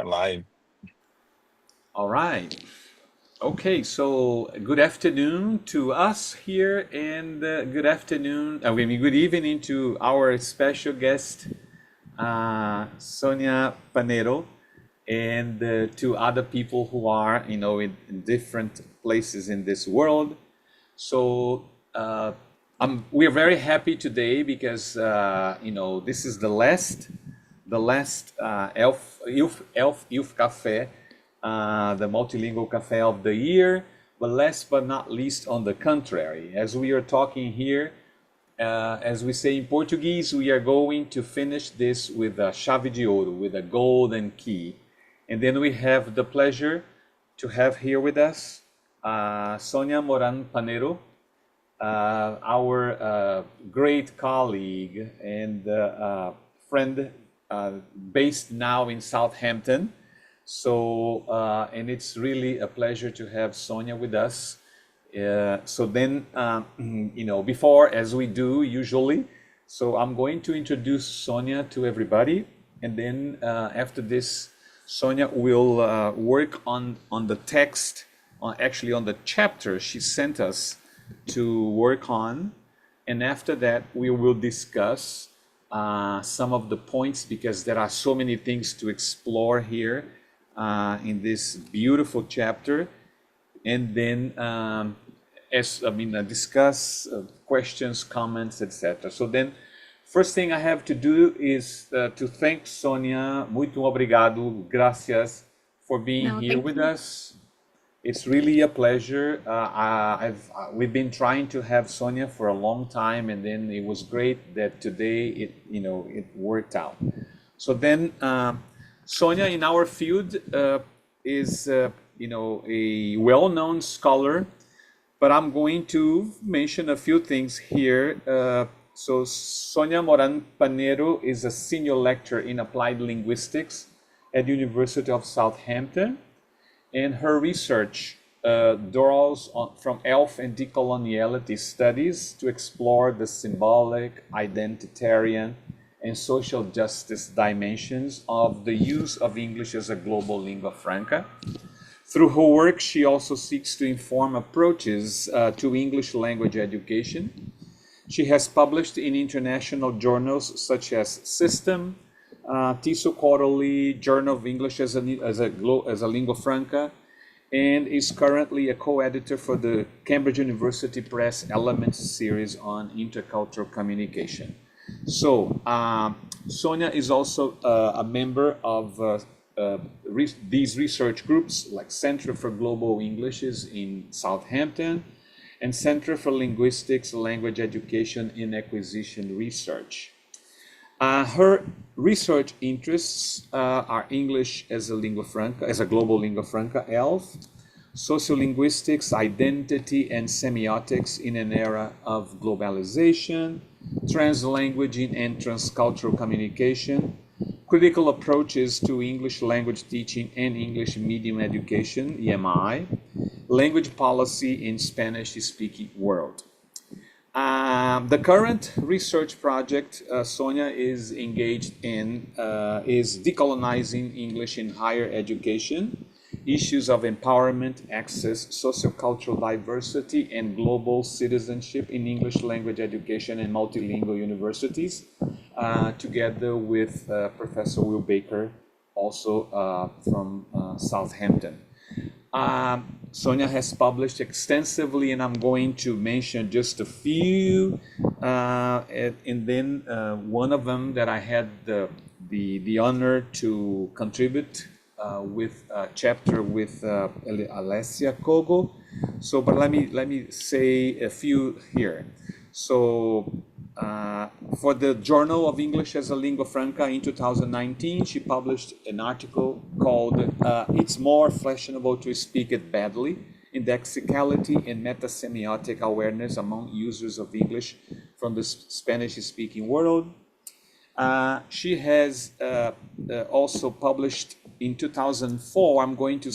are live. All right. Okay, so good afternoon to us here, and good afternoon, good evening to our special guest, Sonia Panero, and to other people who are, in different places in this world. So we are very happy today because this is the last ILF Café, the multilingual cafe of the year. But last but not least, on the contrary, as we are talking here, as we say in Portuguese, we are going to finish this with a chave de ouro, with a golden key. And then we have the pleasure to have here with us Sonia Moran Panero, our great colleague and friend based now in Southampton. So, and it's really a pleasure to have Sonia with us. So then, before, as we do usually, so I'm going to introduce Sonia to everybody. And then after this, Sonia will work on the text, actually on the chapter she sent us to work on. And after that, we will discuss some of the points, because there are so many things to explore here in this beautiful chapter. And then discuss questions, comments, etc. So then, first thing I have to do is to thank Sonia. Muito obrigado, gracias, for being here with us. It's really a pleasure. We've been trying to have Sonia for a long time, and then it was great that today it worked out. So then, Sonia in our field is a well-known scholar, but I'm going to mention a few things here. So Sonia Moran Panero is a senior lecturer in applied linguistics at the University of Southampton, and her research draws from ILF and decoloniality studies to explore the symbolic, identitarian, and social justice dimensions of the use of English as a global lingua franca. Through her work, she also seeks to inform approaches to English language education. She has published in international journals such as System, TESOL Quarterly, Journal of English as a Lingua Franca, and is currently a co-editor for the Cambridge University Press Elements series on intercultural communication. So Sonia is also a member of these research groups like Center for Global Englishes in Southampton and Center for Linguistics, Language Education and Acquisition Research. Her research interests are English as a lingua franca, as a global lingua franca, ELF, sociolinguistics, identity and semiotics in an era of globalization, translanguaging and transcultural communication, critical approaches to English language teaching and English medium education, EMI, language policy in Spanish-speaking world. The current research project Sonia is engaged in is decolonizing English in higher education, issues of empowerment, access, sociocultural diversity, and global citizenship in English language education and multilingual universities, together with Professor Will Baker, also from Southampton. Sonia has published extensively, and I'm going to mention just a few, and then one of them that I had the honor to contribute with a chapter with Alessia Kogo. So, but let me say a few here. So, for the Journal of English as a Lingua Franca in 2019, she published an article called "It's More Fashionable to Speak It Badly: Indexicality and Metasemiotic Awareness Among Users of English from the Spanish-Speaking World." She has also published in 2004, I'm going to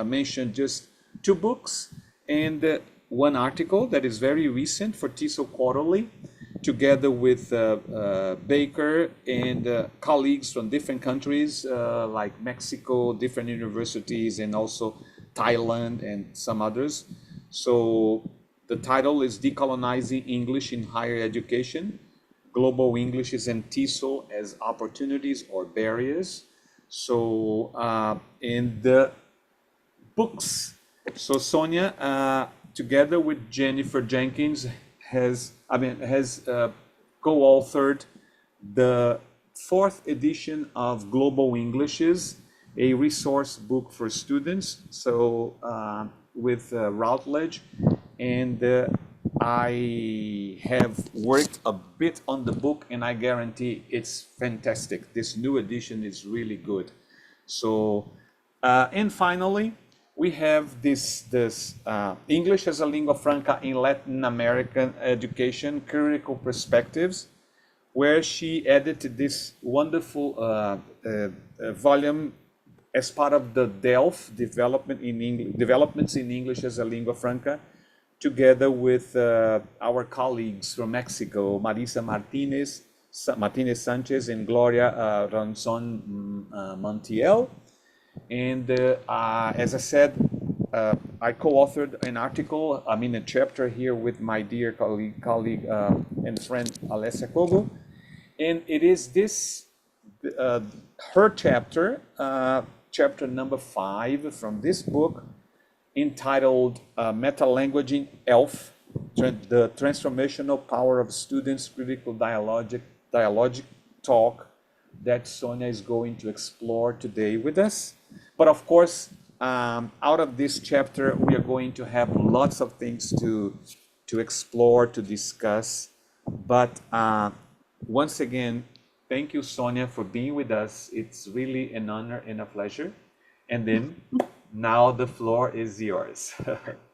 mention just 2 books and one article that is very recent for TESOL Quarterly. together with Baker and colleagues from different countries like Mexico, different universities, and also Thailand and some others. So the title is Decolonizing English in Higher Education, Global Englishes and TESOL as Opportunities or Barriers. So in the books, so Sonia, together with Jennifer Jenkins, has co-authored the 4th edition of Global Englishes, a resource book for students. So with Routledge, and I have worked a bit on the book, and I guarantee it's fantastic. This new edition is really good. So, and finally, we have this English as a lingua franca in Latin American education, critical perspectives, where she edited this wonderful volume as part of the DELF developments in English as a lingua franca, together with our colleagues from Mexico, Marisa Martinez Sanchez and Gloria Ranzon Montiel. And as I said, I co-authored an article, a chapter here with my dear colleague and friend Alessia Kogo. And it is this, her chapter, chapter number 5 from this book, entitled Metalanguaging ILF, the Transformational Power of Students' Critical Dialogic Talk, that Sonia is going to explore today with us. But of course, out of this chapter, we are going to have lots of things to explore, to discuss. But once again, thank you, Sonia, for being with us. It's really an honor and a pleasure. And then now the floor is yours.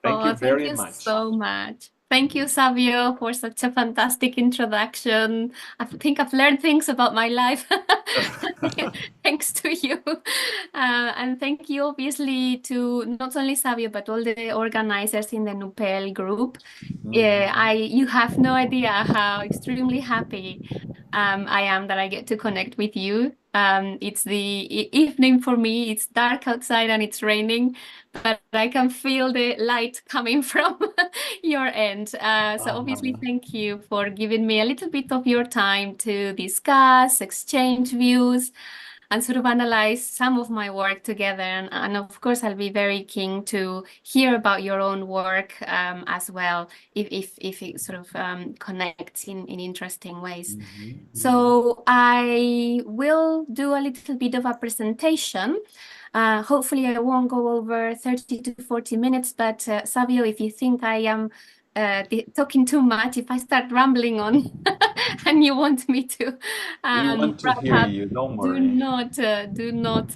Thank you very much. Thank you so much. Thank you, Savio, for such a fantastic introduction. I think I've learned things about my life thanks to you. And thank you, obviously, to not only Savio, but all the organizers in the NUPEL group. You have no idea how extremely happy I am that I get to connect with you. It's the evening for me. It's dark outside and it's raining, but I can feel the light coming from your end. So obviously, thank you for giving me a little bit of your time to discuss, exchange views, and sort of analyze some of my work together. And of course, I'll be very keen to hear about your own work as well, if it sort of connects in interesting ways. So I will do a little bit of a presentation. Hopefully I won't go over 30 to 40 minutes, but Savio, if you think I am talking too much, if I start rambling on and you want me to we want to hear you, don't worry. Do not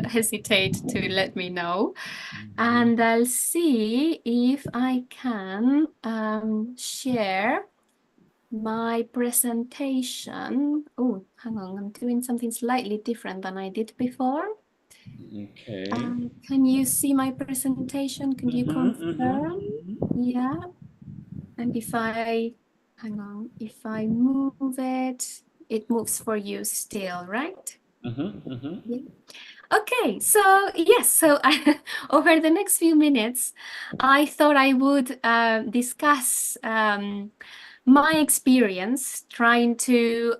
hesitate to let me know. And I'll see if I can share my presentation. Oh, hang on, I'm doing something slightly different than I did before. Okay. Can you see my presentation? Can you confirm? Yeah. And if I move it, it moves for you still, right? Yeah. Okay, so yes, so over the next few minutes, I thought I would discuss my experience trying to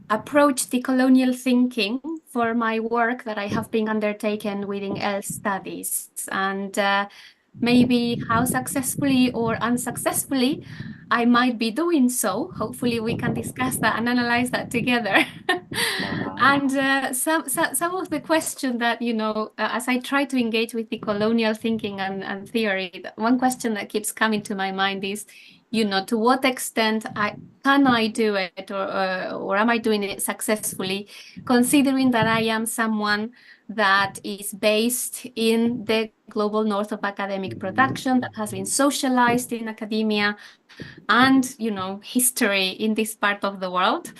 approach decolonial thinking for my work that I have been undertaken within ELF studies, and maybe how successfully or unsuccessfully I might be doing so. Hopefully we can discuss that and analyze that together. And some of the questions that, as I try to engage with decolonial thinking and theory, one question that keeps coming to my mind is, to what extent can I do it, or am I doing it successfully, considering that I am someone that is based in the global north of academic production, that has been socialized in academia and, history in this part of the world.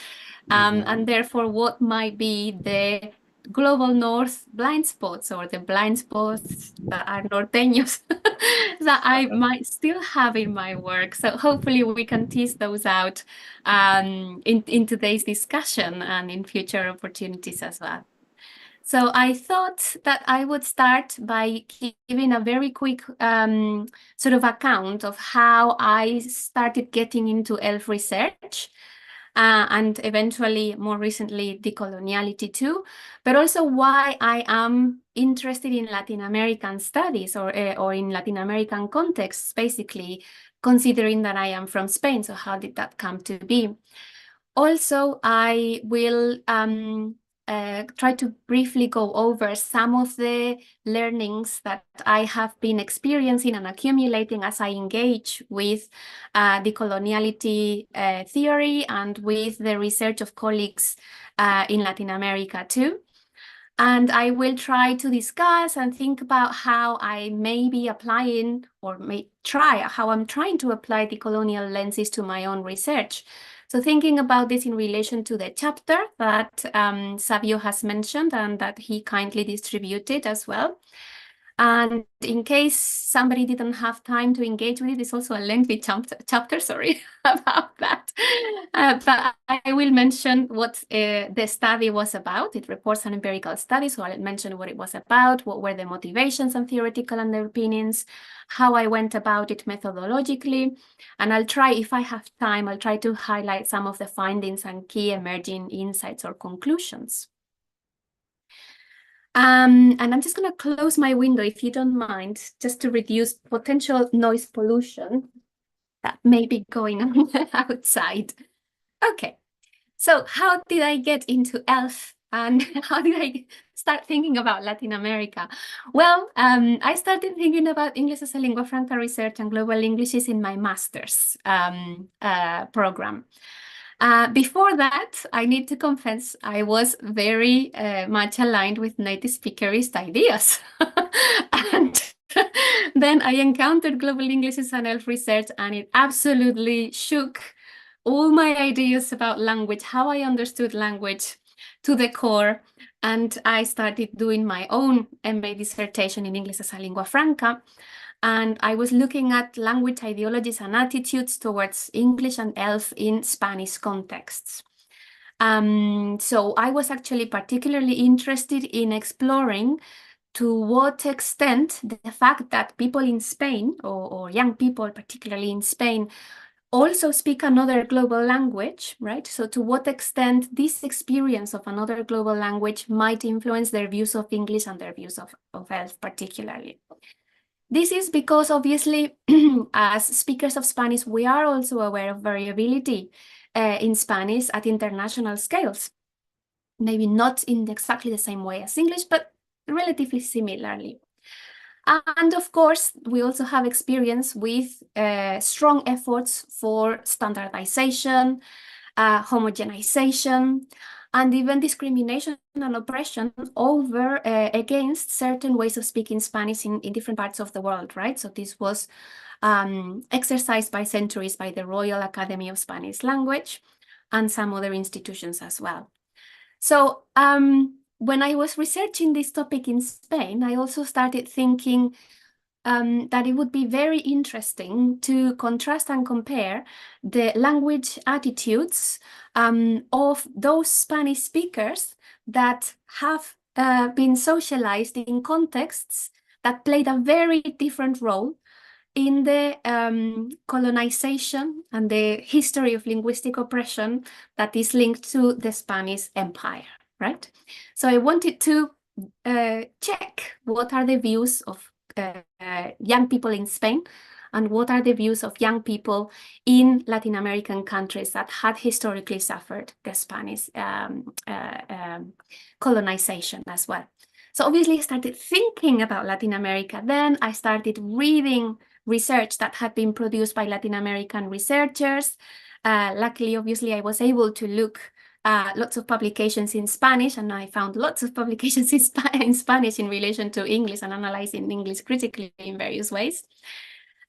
And therefore, what might be the global north blind spots, or the blind spots that are norteños that I might still have in my work. So hopefully we can tease those out in today's discussion and in future opportunities as well. So I thought that I would start by giving a very quick sort of account of how I started getting into ELF research, and eventually, more recently, decoloniality too, but also why I am interested in Latin American studies, or in Latin American contexts, basically, considering that I am from Spain. So how did that come to be? Also, I will try to briefly go over some of the learnings that I have been experiencing and accumulating as I engage with decoloniality theory and with the research of colleagues in Latin America too. And I will try to discuss and think about how I may be applying, or how I'm trying to apply decolonial lenses to my own research. So thinking about this in relation to the chapter that Savio has mentioned and that he kindly distributed as well. And in case somebody didn't have time to engage with it, it's also a lengthy chapter, sorry about that. But I will mention what the study was about. It reports an empirical study, so I'll mention what it was about, what were the motivations and theoretical underpinnings, how I went about it methodologically, and I'll try, if I have time, I'll try to highlight some of the findings and key emerging insights or conclusions. And I'm just going to close my window, if you don't mind, just to reduce potential noise pollution that may be going on outside. Okay, so how did I get into ELF, and how did I start thinking about Latin America? Well, I started thinking about English as a lingua franca research and global linguistics in my master's program. Before that, I need to confess, I was very much aligned with native speakerist ideas. And then I encountered global linguistics and ELF research, and it absolutely shook all my ideas about language, how I understood language, to the core. And I started doing my own MA dissertation in English as a lingua franca. And I was looking at language ideologies and attitudes towards English and ELF in Spanish contexts. So I was actually particularly interested in exploring to what extent the fact that people in Spain, or young people particularly in Spain, also speak another global language, right? So to what extent this experience of another global language might influence their views of English and their views of ELF particularly. This is because, obviously, as speakers of Spanish, we are also aware of variability in Spanish at international scales. Maybe not in exactly the same way as English, but relatively similarly. And of course, we also have experience with strong efforts for standardization, homogenization, and even discrimination and oppression over against certain ways of speaking Spanish in different parts of the world, right? So this was exercised by centuries by the Royal Academy of Spanish Language and some other institutions as well. So when I was researching this topic in Spain, I also started thinking that it would be very interesting to contrast and compare the language attitudes of those Spanish speakers that have been socialized in contexts that played a very different role in the colonization and the history of linguistic oppression that is linked to the Spanish Empire, right? So I wanted to check what are the views of young people in Spain, and what are the views of young people in Latin American countries that had historically suffered the Spanish colonization as well. So obviously I started thinking about Latin America. Then I started reading research that had been produced by Latin American researchers. Luckily, obviously, I was able to look lots of publications in Spanish, and I found lots of publications in Spanish in relation to English and analyzing English critically in various ways.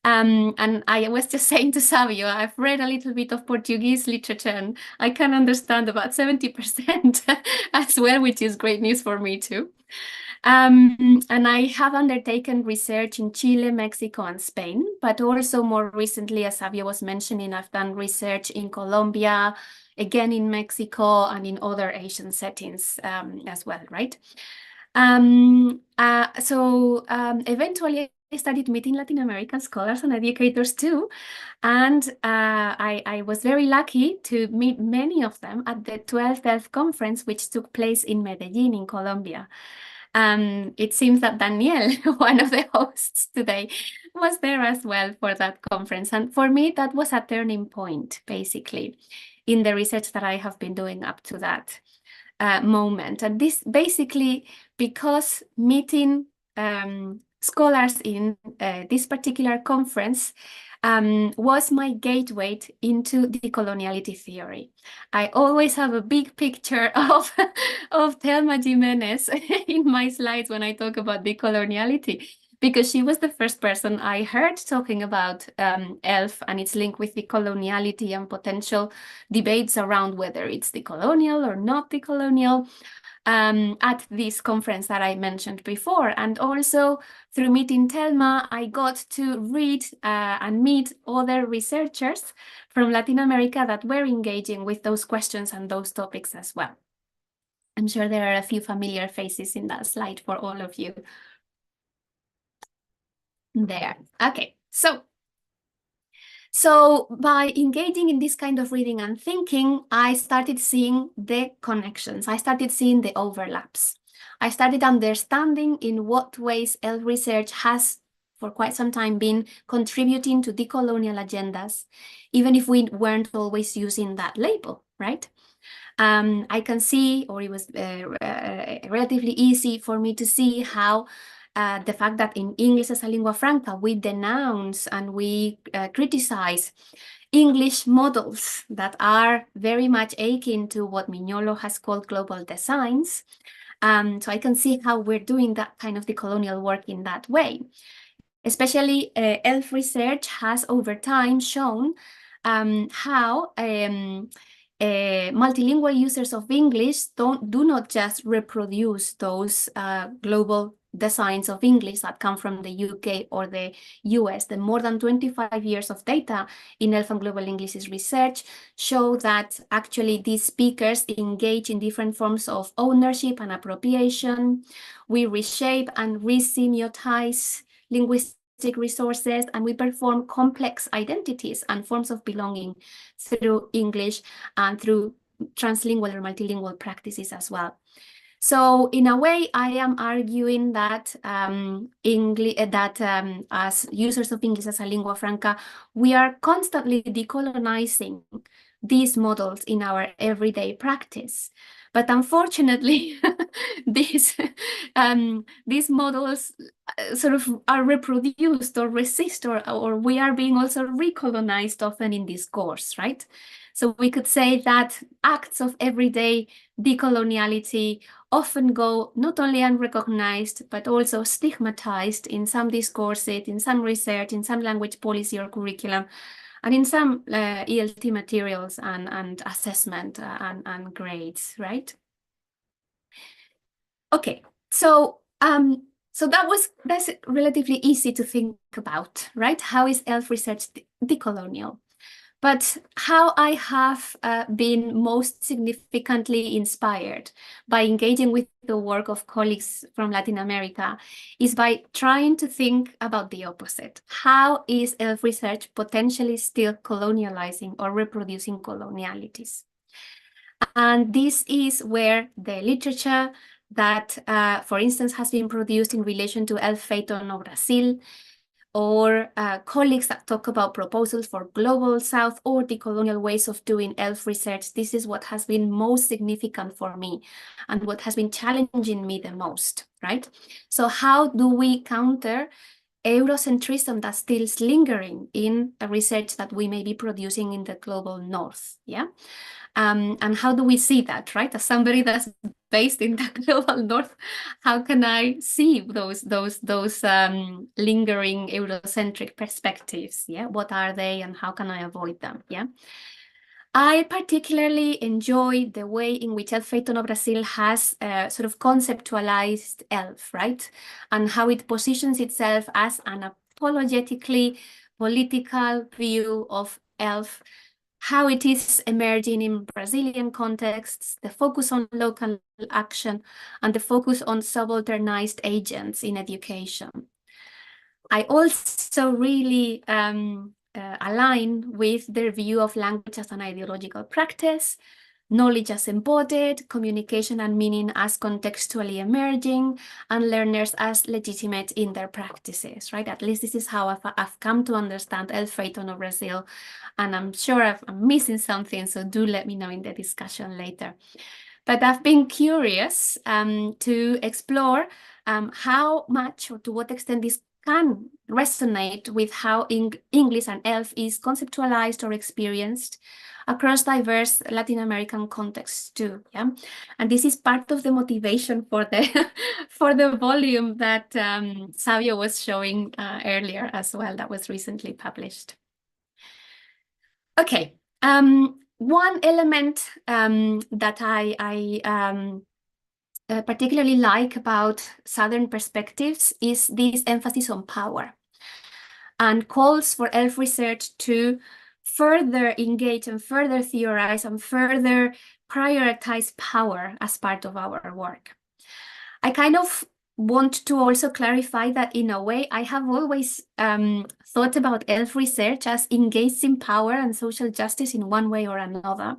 And I was just saying to Savio, I've read a little bit of Portuguese literature and I can understand about 70% as well, which is great news for me too. And I have undertaken research in Chile, Mexico, and Spain, but also more recently, as Savio was mentioning, I've done research in Colombia, again in Mexico, and in other Asian settings as well, right? Eventually, I started meeting Latin American scholars and educators too. And I was very lucky to meet many of them at the 12th ELF conference, which took place in Medellin, in Colombia. It seems that Daniel, one of the hosts today, was there as well for that conference. And for me, that was a turning point, basically, in the research that I have been doing up to that moment. And this basically because meeting scholars in this particular conference was my gateway into decoloniality theory. I always have a big picture of Thelma Jimenez in my slides when I talk about decoloniality, because she was the first person I heard talking about ELF and its link with decoloniality and potential debates around whether it's decolonial or not decolonial at this conference that I mentioned before. And also through meeting Thelma, I got to read and meet other researchers from Latin America that were engaging with those questions and those topics as well. I'm sure there are a few familiar faces in that slide for all of you. There. Okay, so by engaging in this kind of reading and thinking, I started seeing the connections. I started seeing the overlaps. I started understanding in what ways ELF research has for quite some time been contributing to decolonial agendas, even if we weren't always using that label, right? I can see, or it was relatively easy for me to see how the fact that in English as a lingua franca, we denounce and we criticize English models that are very much akin to what Mignolo has called global designs. So I can see how we're doing that kind of decolonial work in that way. Especially ELF research has over time shown how multilingual users of English do not just reproduce those global designs of English that come from the UK or the US. The more than 25 years of data in ELF and Global English research show that actually these speakers engage in different forms of ownership and appropriation. We reshape and resemiotize linguistic resources, and we perform complex identities and forms of belonging through English and through translingual or multilingual practices as well. So in a way, I am arguing that as users of English as a lingua franca, we are constantly decolonizing these models in our everyday practice. But unfortunately, these models sort of are reproduced or resist, or we are being also recolonized often in discourse, right? So we could say that acts of everyday decoloniality often go not only unrecognized, but also stigmatized in some discourses, in some research, in some language policy or curriculum, and in some ELT materials and assessment and grades, right? Okay, so that's relatively easy to think about, right? How is ELF research decolonial? But how I have been most significantly inspired by engaging with the work of colleagues from Latin America is by trying to think about the opposite. How is ELF research potentially still colonializing or reproducing colonialities? And this is where the literature that, for instance, has been produced in relation to ELF Phaeton no Brasil, or colleagues that talk about proposals for global South or decolonial ways of doing ELF research. This is what has been most significant for me and what has been challenging me the most, right? So how do we counter Eurocentrism that still is lingering in a research that we may be producing in the global North, yeah? And how do we see that, right? As somebody that's based in the global north, how can I see those lingering Eurocentric perspectives? Yeah, what are they and how can I avoid them? Yeah. I particularly enjoy the way in which El Feito no Brasil has sort of conceptualized ELF, right? And how it positions itself as an apologetically political view of ELF, how it is emerging in Brazilian contexts, the focus on local action, and the focus on subalternized agents in education. I also really align with their view of language as an ideological practice, knowledge as embodied, communication and meaning as contextually emerging, and learners as legitimate in their practices, right? At least this is how I've come to understand El Feito no Brasil, and I'm sure I'm missing something, so do let me know in the discussion later. But I've been curious to explore how much or to what extent this can resonate with how English and ELF is conceptualized or experienced across diverse Latin American contexts too. Yeah, and this is part of the motivation for the for the volume that Savio was showing earlier as well, that was recently published. Okay. One element that I particularly like about Southern perspectives is this emphasis on power and calls for ELF research to further engage and further theorize and further prioritize power as part of our work. I kind of want to also clarify that in a way, I have always thought about ELF research as engaged in power and social justice in one way or another.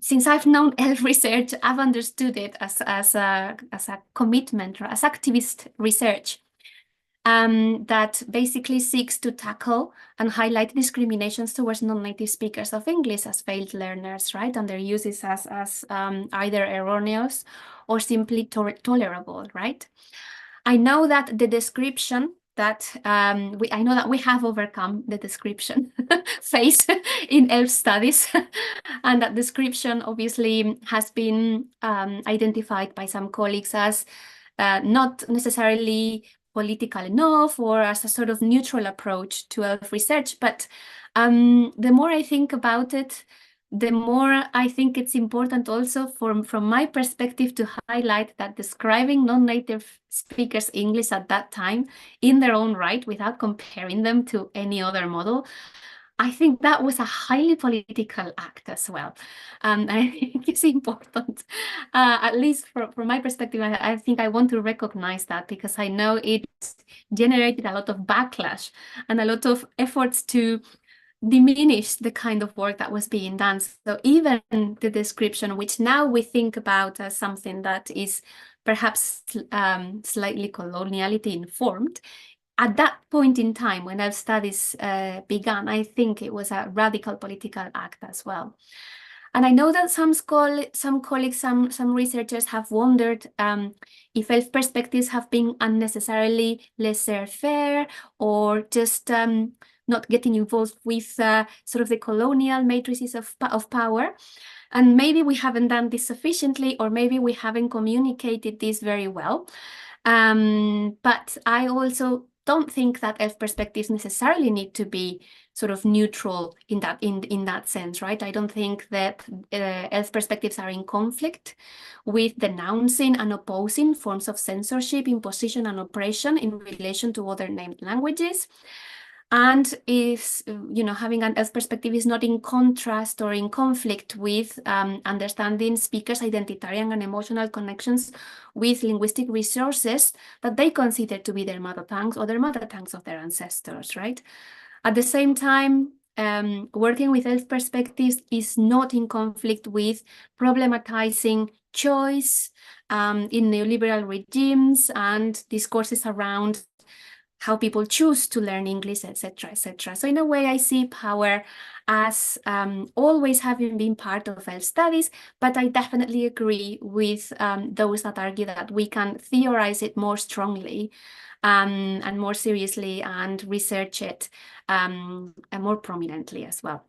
Since I've known ELF research, I've understood it as a commitment or as activist research that basically seeks to tackle and highlight discriminations towards non-native speakers of English as failed learners, right? And their uses as either erroneous or simply tolerable, right? I know that the description that I know that we have overcome the description phase in ELF studies, and that description obviously has been identified by some colleagues as not necessarily political enough or as a sort of neutral approach to ELF research. But the more I think about it, the more I think it's important also from my perspective to highlight that describing non-native speakers English at that time in their own right without comparing them to any other model, I think that was a highly political act as well. I think it's important, at least from my perspective, I think I want to recognize that because I know it generated a lot of backlash and a lot of efforts to diminish the kind of work that was being done. So even the description, which now we think about as something that is perhaps slightly coloniality informed, at that point in time when ELF studies began, I think it was a radical political act as well. And I know that some colleagues, some researchers have wondered if ELF perspectives have been unnecessarily laissez-faire or just not getting involved with sort of the colonial matrices of power. And maybe we haven't done this sufficiently, or maybe we haven't communicated this very well. But I also don't think that ELF perspectives necessarily need to be sort of neutral in that sense, right? I don't think that ELF perspectives are in conflict with denouncing and opposing forms of censorship, imposition, and oppression in relation to other named languages. And if, having an ELF perspective is not in contrast or in conflict with understanding speakers' identitarian and emotional connections with linguistic resources that they consider to be their mother tongues or their mother tongues of their ancestors, right? At the same time, working with ELF perspectives is not in conflict with problematizing choice in neoliberal regimes and discourses around how people choose to learn English, etc., etc. So in a way, I see power as always having been part of ELF studies, but I definitely agree with those that argue that we can theorize it more strongly and more seriously and research it and more prominently as well.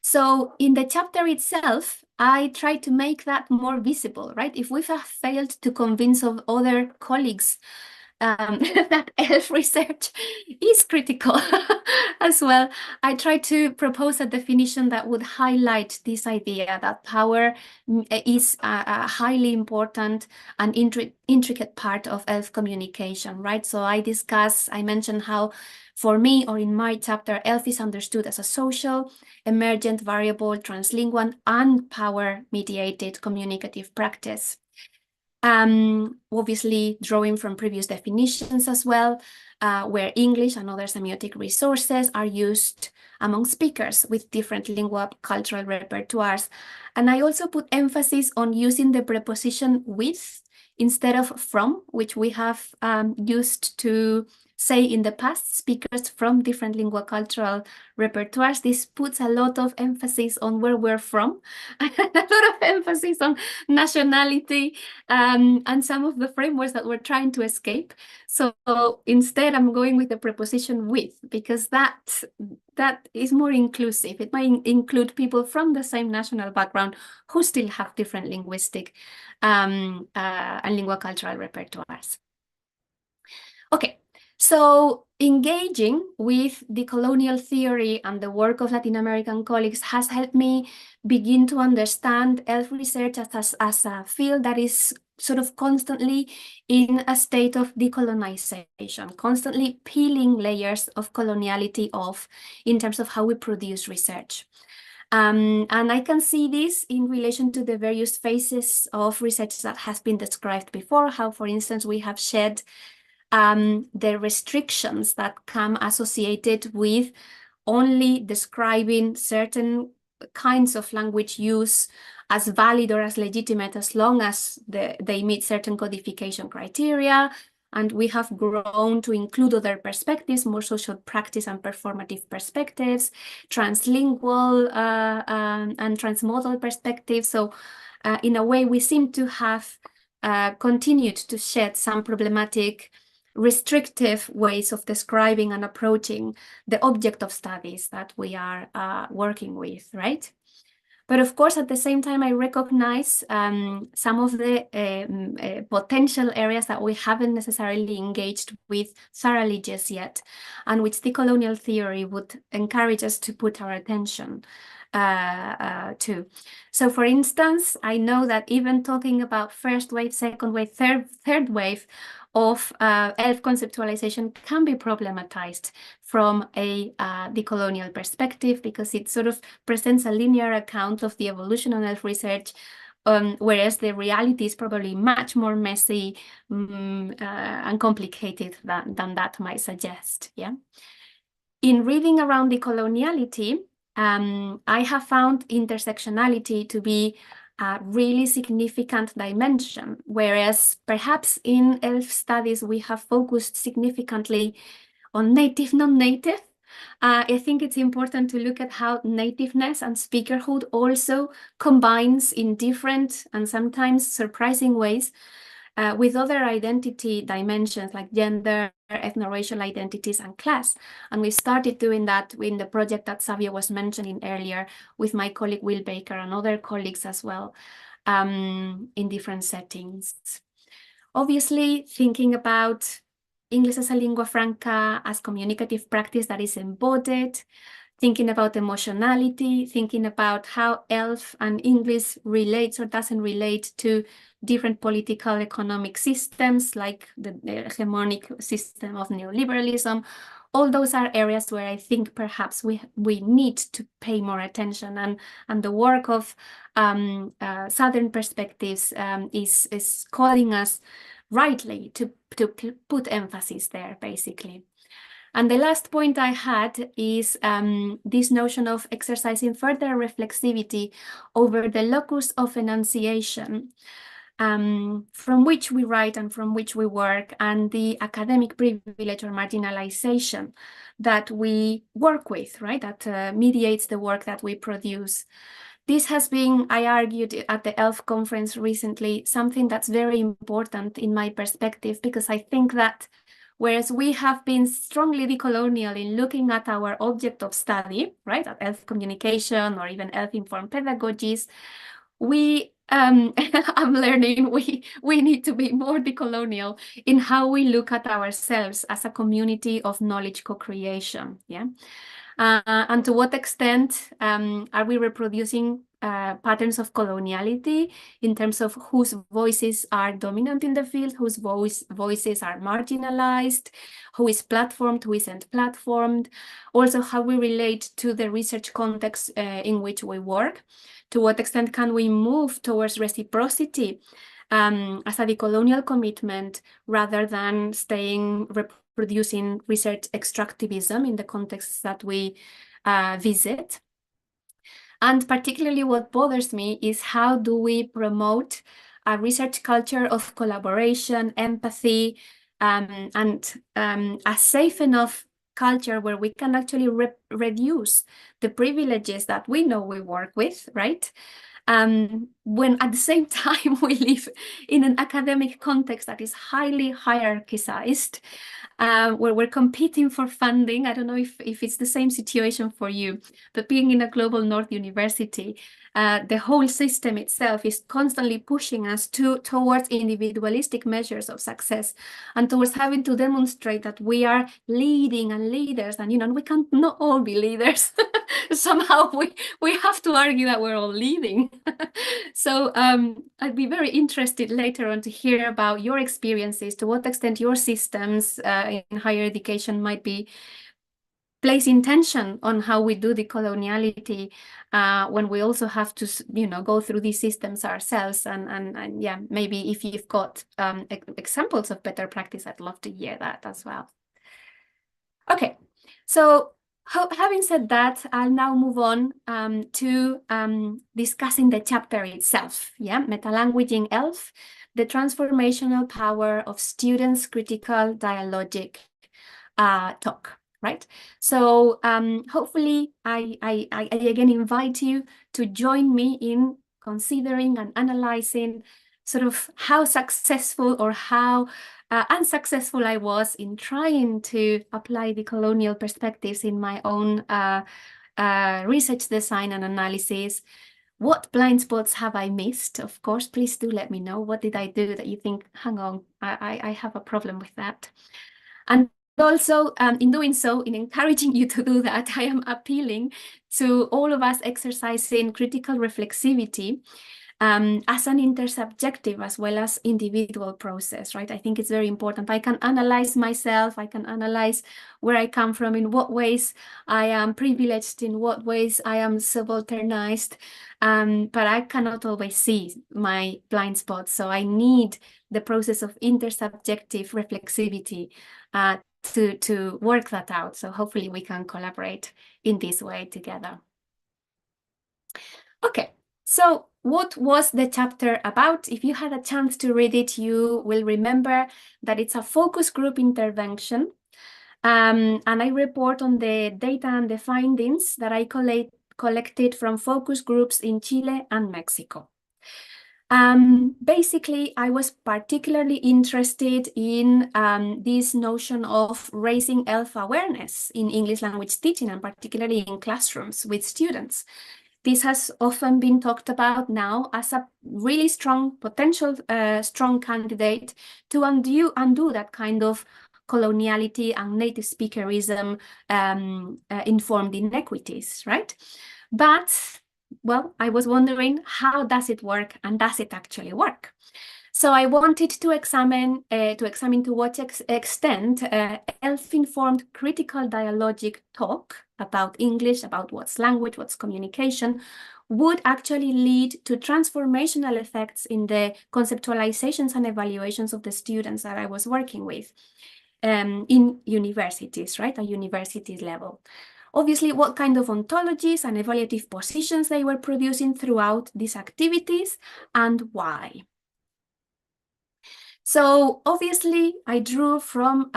So in the chapter itself, I try to make that more visible, right? If we have failed to convince of other colleagues that ELF research is critical as well, I try to propose a definition that would highlight this idea that power is a highly important and intricate part of ELF communication, right? So I mentioned how for me, or in my chapter, ELF is understood as a social, emergent, variable, translingual, and power-mediated communicative practice. Obviously drawing from previous definitions as well, where English and other semiotic resources are used among speakers with different lingual-cultural repertoires. And I also put emphasis on using the preposition with instead of from, which we have used to say in the past, speakers from different lingual-cultural repertoires. This puts a lot of emphasis on where we're from, a lot of emphasis on nationality, and some of the frameworks that we're trying to escape. So instead, I'm going with the preposition with, because that is more inclusive. It might include people from the same national background who still have different linguistic and lingual-cultural repertoires. Okay. So engaging with the colonial theory and the work of Latin American colleagues has helped me begin to understand ELF research as a field that is sort of constantly in a state of decolonization, constantly peeling layers of coloniality off in terms of how we produce research. And I can see this in relation to the various phases of research that has been described before, how, for instance, we have shed the restrictions that come associated with only describing certain kinds of language use as valid or as legitimate as long as they meet certain codification criteria. And we have grown to include other perspectives, more social practice and performative perspectives, translingual and transmodal perspectives. So in a way, we seem to have continued to shed some problematic restrictive ways of describing and approaching the object of studies that we are working with, right? But of course, at the same time, I recognize some of the potential areas that we haven't necessarily engaged with thoroughly just yet, and which decolonial theory would encourage us to put our attention to. So for instance, I know that even talking about first wave, second wave, third wave of ELF conceptualization can be problematized from a decolonial perspective, because it sort of presents a linear account of the evolution of ELF research, whereas the reality is probably much more messy and complicated than that might suggest. Yeah. In reading around decoloniality, I have found intersectionality to be a really significant dimension, whereas perhaps in ELF studies we have focused significantly on native, non-native. I think it's important to look at how nativeness and speakerhood also combines in different and sometimes surprising ways with other identity dimensions like gender, ethno-racial identities, and class. And we started doing that in the project that Savio was mentioning earlier with my colleague Will Baker and other colleagues as well in different settings. Obviously, thinking about English as a lingua franca as communicative practice that is embodied, thinking about emotionality, thinking about how ELF and English relates or doesn't relate to different political economic systems like the hegemonic system of neoliberalism. All those are areas where I think perhaps we need to pay more attention, and the work of Southern perspectives is calling us rightly to put emphasis there, basically. And the last point I had is this notion of exercising further reflexivity over the locus of enunciation from which we write and from which we work, and the academic privilege or marginalization that we work with, right? That mediates the work that we produce. This has been, I argued at the ELF conference recently, something that's very important in my perspective, because I think that whereas we have been strongly decolonial in looking at our object of study, right, at ELF communication or even ELF-informed pedagogies, I'm learning we need to be more decolonial in how we look at ourselves as a community of knowledge co-creation. Yeah. And to what extent are we reproducing patterns of coloniality in terms of whose voices are dominant in the field, whose voices are marginalized, who is platformed, who isn't platformed, also how we relate to the research context in which we work. To what extent can we move towards reciprocity as a decolonial commitment rather than staying reproducing research extractivism in the contexts that we visit? And particularly what bothers me is how do we promote a research culture of collaboration, empathy, and a safe enough culture where we can actually reduce the privileges that we know we work with, right? When at the same time we live in an academic context that is highly hierarchized, where we're competing for funding. I don't know if it's the same situation for you, but being in a global North university, the whole system itself is constantly pushing us towards individualistic measures of success and towards having to demonstrate that we are leading and leaders, and we can't not all be leaders. Somehow we have to argue that we're all leading. So I'd be very interested later on to hear about your experiences, to what extent your systems in higher education might be placing tension on how we do decoloniality when we also have to, go through these systems ourselves. And yeah, maybe if you've got examples of better practice, I'd love to hear that as well. Okay, so having said that, I'll now move on to discussing the chapter itself. Yeah, Metalanguage in ILF, the transformational power of students' critical dialogic talk. Right. So hopefully I again invite you to join me in considering and analyzing sort of how successful or how unsuccessful I was in trying to apply the colonial perspectives in my own research design and analysis. What blind spots have I missed? Of course, please do let me know. What did I do that you think, hang on, I have a problem with that? And also, in doing so, in encouraging you to do that, I am appealing to all of us exercising critical reflexivity as an intersubjective as well as individual process, right? I think it's very important. I can analyze myself, I can analyze where I come from, in what ways I am privileged, in what ways I am subalternized, but I cannot always see my blind spots. So I need the process of intersubjective reflexivity to work that out. So hopefully we can collaborate in this way together. Okay, so what was the chapter about? If you had a chance to read it, you will remember that it's a focus group intervention. And I report on the data and the findings that I collected from focus groups in Chile and Mexico. Basically, I was particularly interested in this notion of raising ILF awareness in English language teaching, and particularly in classrooms with students. This has often been talked about now as a really strong, potential strong candidate to undo that kind of coloniality and native speakerism informed inequities, right? But well, I was wondering, how does it work, and does it actually work? So I wanted to examine to what extent ILF-informed critical dialogic talk about English, about what's language, what's communication, would actually lead to transformational effects in the conceptualizations and evaluations of the students that I was working with in universities, right, at university level. Obviously, what kind of ontologies and evaluative positions they were producing throughout these activities, and why. So obviously, I drew from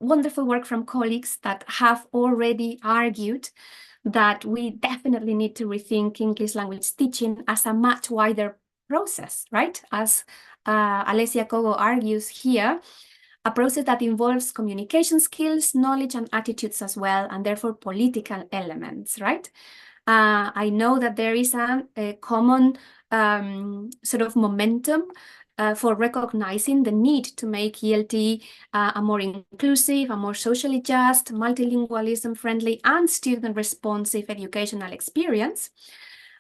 wonderful work from colleagues that have already argued that we definitely need to rethink English language teaching as a much wider process, right? As Alessia Kogo argues here, a process that involves communication skills, knowledge, and attitudes as well, and therefore political elements, right? I know that there is a common sort of momentum for recognizing the need to make ELT a more inclusive, a more socially just, multilingualism friendly, and student responsive educational experience.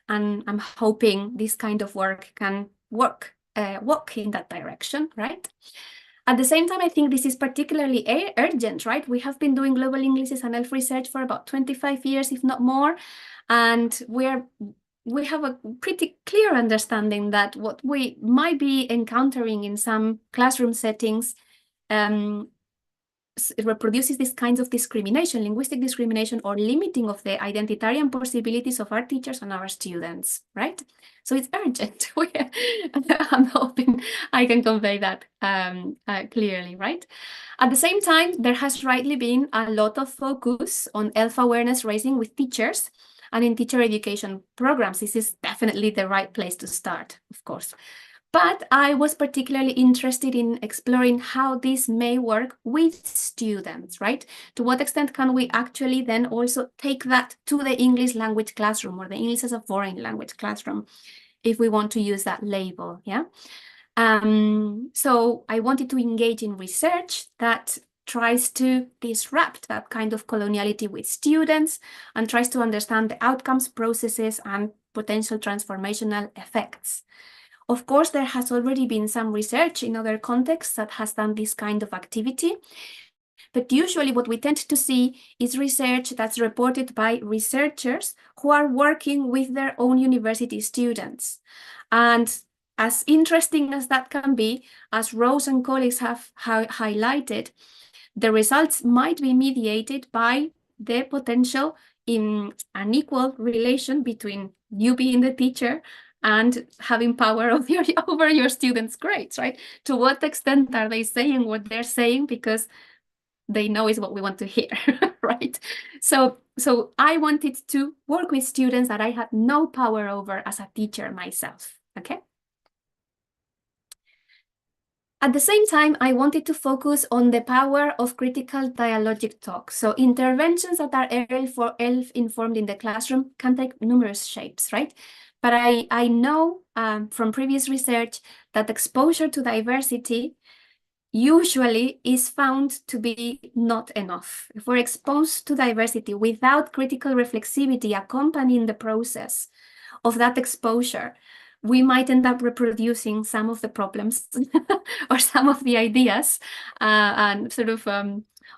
And I'm hoping this kind of work can walk in that direction, right? At the same time, I think this is particularly urgent, right? We have been doing global English and ELF research for about 25 years, if not more. And we have a pretty clear understanding that what we might be encountering in some classroom settings it reproduces these kinds of discrimination, linguistic discrimination, or limiting of the identitarian possibilities of our teachers and our students, right? So it's urgent. I'm hoping I can convey that clearly, right? At the same time, there has rightly been a lot of focus on ELF awareness raising with teachers and in teacher education programs. This is definitely the right place to start, of course. But I was particularly interested in exploring how this may work with students, right? To what extent can we actually then also take that to the English language classroom or the English as a foreign language classroom, if we want to use that label, yeah? So I wanted to engage in research that tries to disrupt that kind of coloniality with students and tries to understand the outcomes, processes, and potential transformational effects. Of course, there has already been some research in other contexts that has done this kind of activity. But usually what we tend to see is research that's reported by researchers who are working with their own university students. And as interesting as that can be, as Rose and colleagues have highlighted, the results might be mediated by the potential in an equal relation between you being the teacher and having power over your students' grades, right? To what extent are they saying what they're saying because they know is what we want to hear, right? So I wanted to work with students that I had no power over as a teacher myself, okay? At the same time, I wanted to focus on the power of critical dialogic talk. So interventions that are ELF informed in the classroom can take numerous shapes, right? But I know from previous research that exposure to diversity usually is found to be not enough. If we're exposed to diversity without critical reflexivity accompanying the process of that exposure, we might end up reproducing some of the problems or some of the ideas and sort of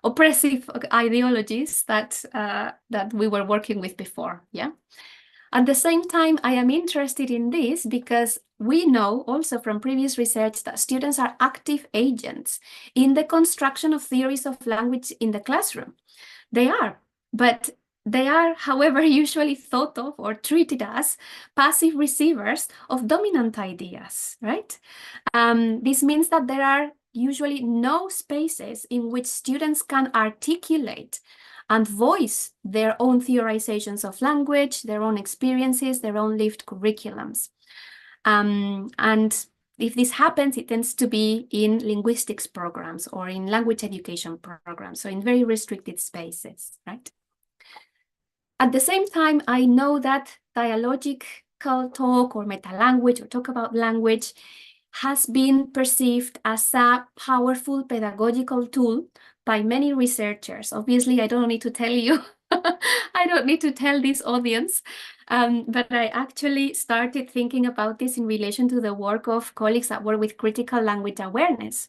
oppressive ideologies that we were working with before, yeah? At the same time, I am interested in this because we know also from previous research that students are active agents in the construction of theories of language in the classroom. They are, but they are, however, usually thought of or treated as passive receivers of dominant ideas, right? This means that there are usually no spaces in which students can articulate and voice their own theorizations of language, their own experiences, their own lived curriculums. And if this happens, it tends to be in linguistics programs or in language education programs, so in very restricted spaces, right? At the same time, I know that dialogical talk or meta-language or talk about language has been perceived as a powerful pedagogical tool by many researchers. Obviously, I don't need to tell you, I don't need to tell this audience, but I actually started thinking about this in relation to the work of colleagues that work with critical language awareness,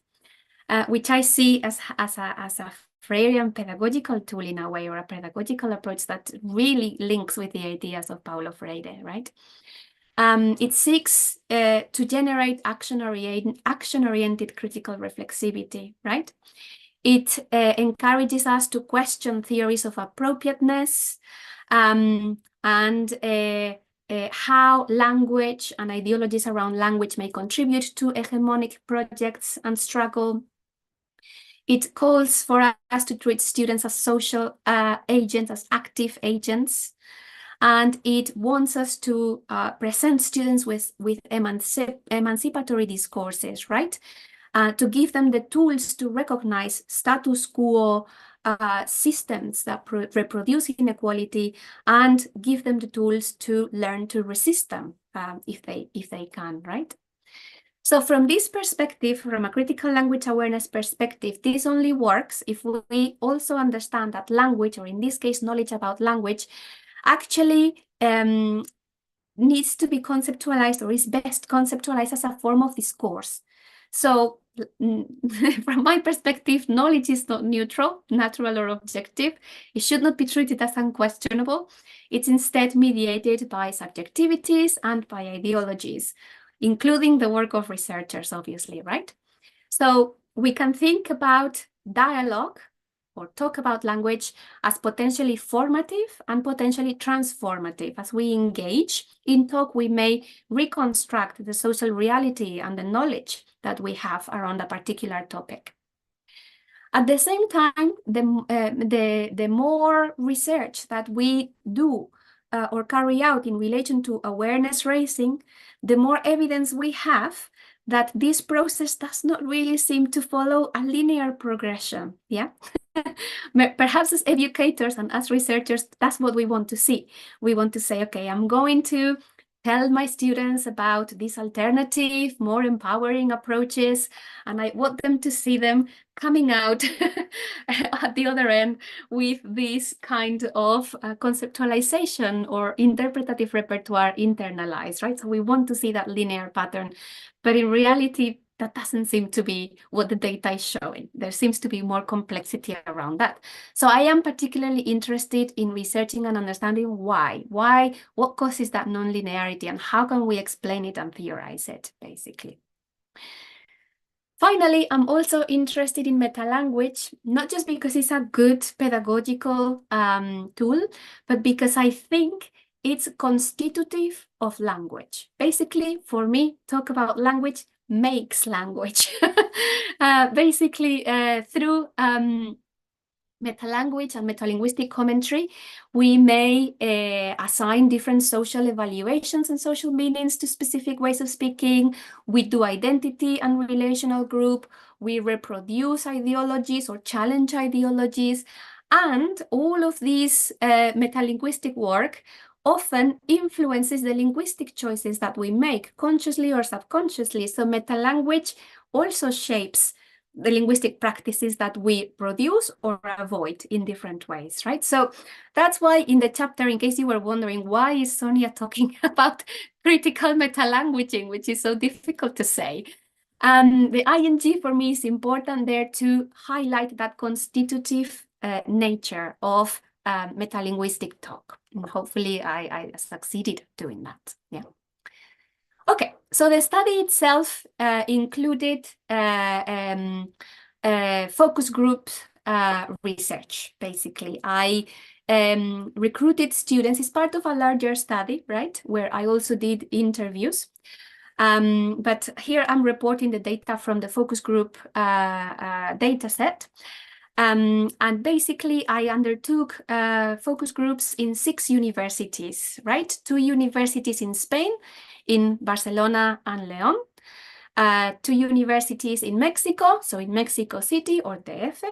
which I see as a Freirean pedagogical tool in a way, or a pedagogical approach that really links with the ideas of Paulo Freire, right? It seeks to generate action-oriented critical reflexivity, right? It encourages us to question theories of appropriateness and how language and ideologies around language may contribute to hegemonic projects and struggle. It calls for us to treat students as social agents, as active agents. And it wants us to present students with emancipatory discourses, right? To give them the tools to recognize status quo systems that reproduce inequality and give them the tools to learn to resist them if they can, right? So from this perspective, from a critical language awareness perspective, this only works if we also understand that language, or in this case, knowledge about language, actually needs to be conceptualized, or is best conceptualized as a form of discourse. So from my perspective, knowledge is not neutral, natural, or objective. It should not be treated as unquestionable. It's instead mediated by subjectivities and by ideologies, including the work of researchers, obviously, right? So we can think about dialogue or talk about language as potentially formative and potentially transformative. As we engage in talk, we may reconstruct the social reality and the knowledge that we have around a particular topic. At the same time, the more research that we do or carry out in relation to awareness raising, the more evidence we have that this process does not really seem to follow a linear progression, yeah? Perhaps as educators and as researchers, that's what we want to see. We want to say, okay, I'm going to tell my students about these alternative, more empowering approaches, and I want them to see them coming out at the other end with this kind of conceptualization or interpretative repertoire internalized, right? So we want to see that linear pattern, but in reality, that doesn't seem to be what the data is showing. There seems to be more complexity around that. So I am particularly interested in researching and understanding why, what causes that non-linearity, and how can we explain it and theorize it, basically. Finally, I'm also interested in meta-language, not just because it's a good pedagogical tool, but because I think it's constitutive of language. Basically, for me, talk about language makes language. Basically, through meta-language and meta-linguistic commentary, we may assign different social evaluations and social meanings to specific ways of speaking. We do identity and relational group. We reproduce ideologies or challenge ideologies. And all of this meta-linguistic work often influences the linguistic choices that we make, consciously or subconsciously. So meta-language also shapes the linguistic practices that we produce or avoid in different ways, right? So that's why in the chapter, in case you were wondering, why is Sonia talking about critical meta-languaging, which is so difficult to say? The ing for me is important there to highlight that constitutive nature of meta-linguistic talk. And hocefully I succeeded doing that, yeah. Okay, so the study itself included focus group research, basically. I recruited students. It's part of a larger study, right, where I also did interviews. But here I'm reporting the data from the focus group data set. And basically, I undertook focus groups in 6 universities, right? 2 universities in Spain, in Barcelona and León, 2 universities in Mexico, so in Mexico City or DF,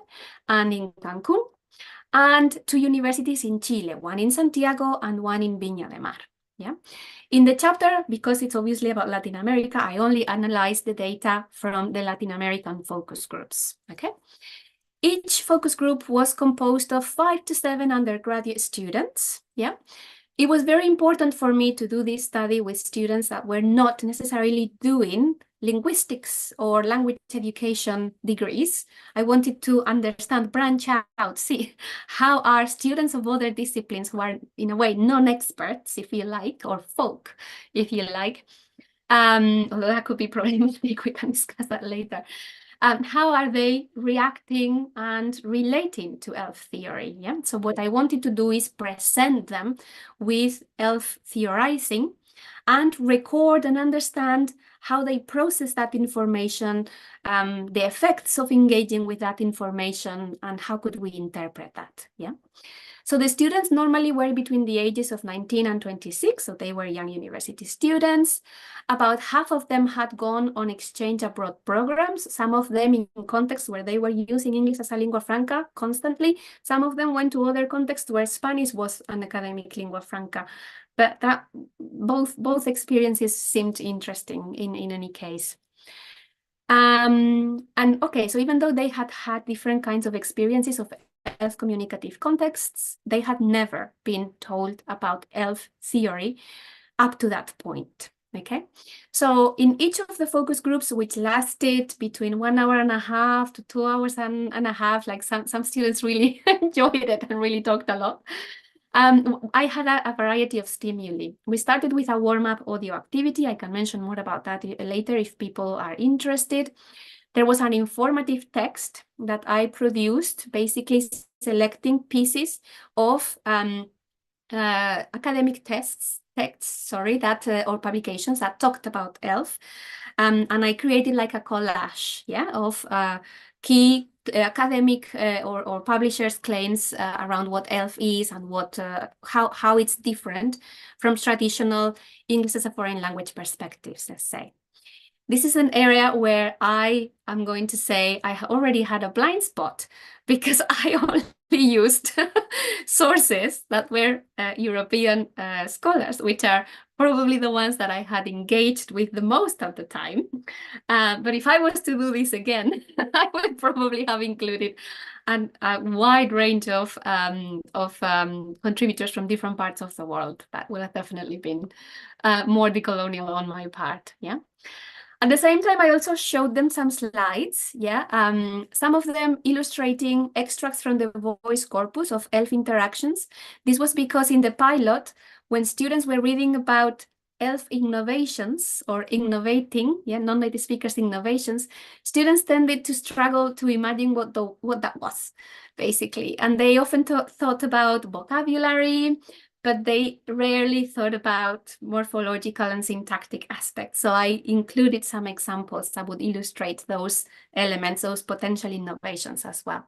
and in Cancun, and 2 universities in Chile, one in Santiago and one in Viña de Mar. Yeah. In the chapter, because it's obviously about Latin America, I only analyzed the data from the Latin American focus groups. Okay. Each focus group was composed of 5 to 7 undergraduate students. Yeah. It was very important for me to do this study with students that were not necessarily doing linguistics or language education degrees. I wanted to understand, branch out, see how are students of other disciplines who are in a way non-experts, if you like, or folk, if you like. Although that could be problematic, we can discuss that later. How are they reacting and relating to ELF theory? Yeah. So what I wanted to do is present them with ELF theorizing and record and understand how they process that information, the effects of engaging with that information, and how could we interpret that. Yeah. So the students normally were between the ages of 19 and 26, so they were young university students. About half of them had gone on exchange abroad programs, some of them in contexts where they were using English as a lingua franca constantly. Some of them went to other contexts where Spanish was an academic lingua franca. But that both experiences seemed interesting in any case. And okay, so even though they had had different kinds of experiences of ELF communicative contexts, they had never been told about ELF theory up to that point. Okay, so in each of the focus groups, which lasted between 1 hour and a half to 2 hours and a half, like some students really enjoyed it and really talked a lot. I had a variety of stimuli. We started with a warm-up audio activity. I can mention more about that later if people are interested. There was an informative text that I produced, basically selecting pieces of academic texts, or publications that talked about ELF. And I created like a collage, of key academic or publishers' claims around what ELF is and what how it's different from traditional English as a foreign language perspectives, let's say. This is an area where I am going to say I already had a blind spot because I only used sources that were European scholars, which are probably the ones that I had engaged with the most at the time. But if I was to do this again, I would probably have included a wide range of contributors from different parts of the world. That would have definitely been more decolonial on my part, yeah. At the same time, I also showed them some slides, some of them illustrating extracts from the voice corpus of ELF interactions. This was because in the pilot, when students were reading about ELF innovations or innovating, non-native speakers innovations, students tended to struggle to imagine what that was, basically. And they often thought about vocabulary, but they rarely thought about morphological and syntactic aspects. So I included some examples that would illustrate those elements, those potential innovations as well.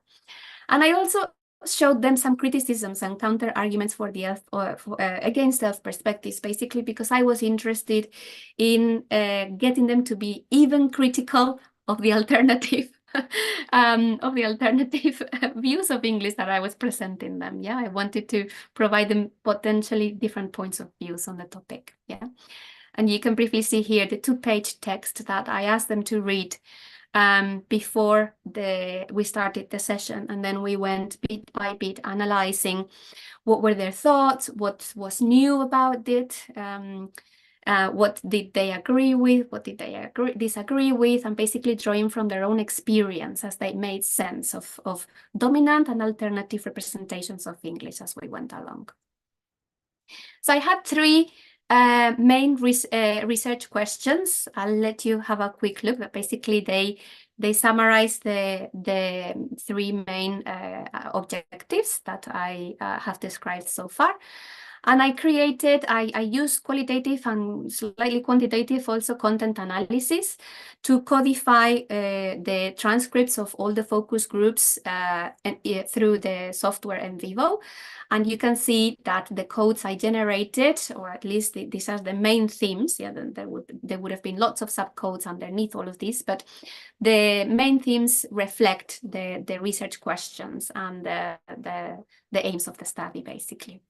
And I also showed them some criticisms and counter arguments for the ELF against ELF perspectives, basically because I was interested in getting them to be even critical of the alternative views of English that I was presenting them. I wanted to provide them potentially different points of views on the topic. And you can briefly see here the 2-page text that I asked them to read before we started the session, and then we went bit by bit analyzing what were their thoughts, what was new about it, what did they agree with, what did they disagree with, and basically drawing from their own experience as they made sense of dominant and alternative representations of English as we went along. So I had 3 main research questions. I'll let you have a quick look, but basically they summarize the 3 main objectives that I have described so far. And I use qualitative and slightly quantitative also content analysis to codify the transcripts of all the focus groups through the software NVivo. And you can see that the codes I generated, or at least these are the main themes. There would have been lots of subcodes underneath all of this, but the main themes reflect the research questions and the aims of the study, basically.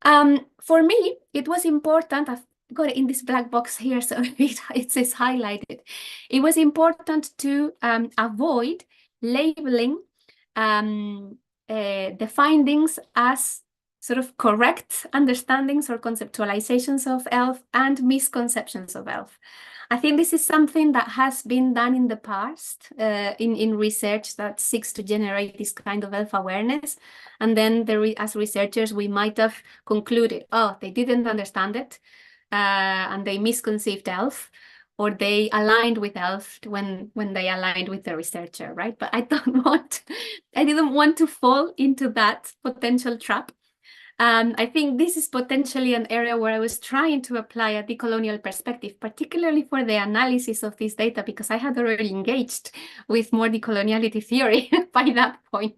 For me, it was important. I've got it in this black box here, so it says highlighted. It was important to avoid labeling the findings as sort of correct understandings or conceptualizations of ELF and misconceptions of ELF. I think this is something that has been done in the past in research that seeks to generate this kind of ELF awareness. And then as researchers, we might have concluded, oh, they didn't understand it and they misconceived ELF, or they aligned with ELF when they aligned with the researcher, right? But I didn't want to fall into that potential trap. I think this is potentially an area where I was trying to apply a decolonial perspective, particularly for the analysis of this data, because I had already engaged with more decoloniality theory by that point.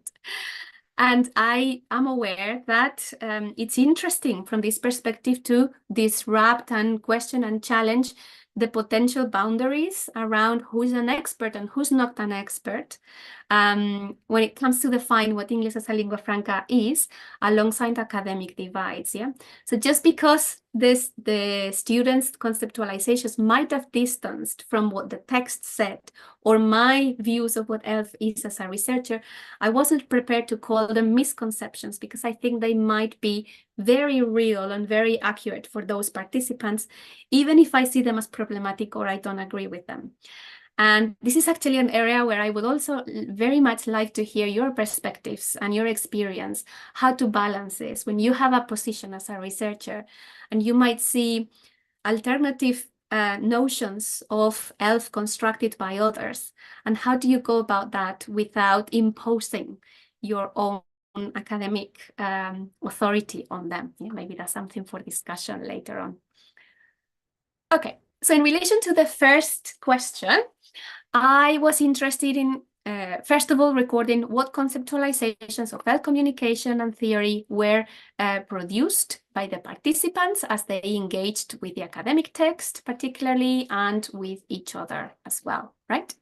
And I am aware that it's interesting from this perspective to disrupt and question and challenge the potential boundaries around who's an expert and who's not an expert when it comes to define what English as a lingua franca is alongside academic divides. Yeah. So just because the students' conceptualizations might have distanced from what the text said or my views of what ELF is as a researcher, I wasn't prepared to call them misconceptions because I think they might be very real and very accurate for those participants, even if I see them as problematic or I don't agree with them. And this is actually an area where I would also very much like to hear your perspectives and your experience, how to balance this when you have a position as a researcher and you might see alternative notions of ELF constructed by others. And how do you go about that without imposing your own academic authority on them? Yeah, maybe that's something for discussion later on. Okay, so in relation to the first question, I was interested in, first of all, recording what conceptualizations of ELF communication and theory were produced by the participants as they engaged with the academic text, particularly, and with each other as well, right?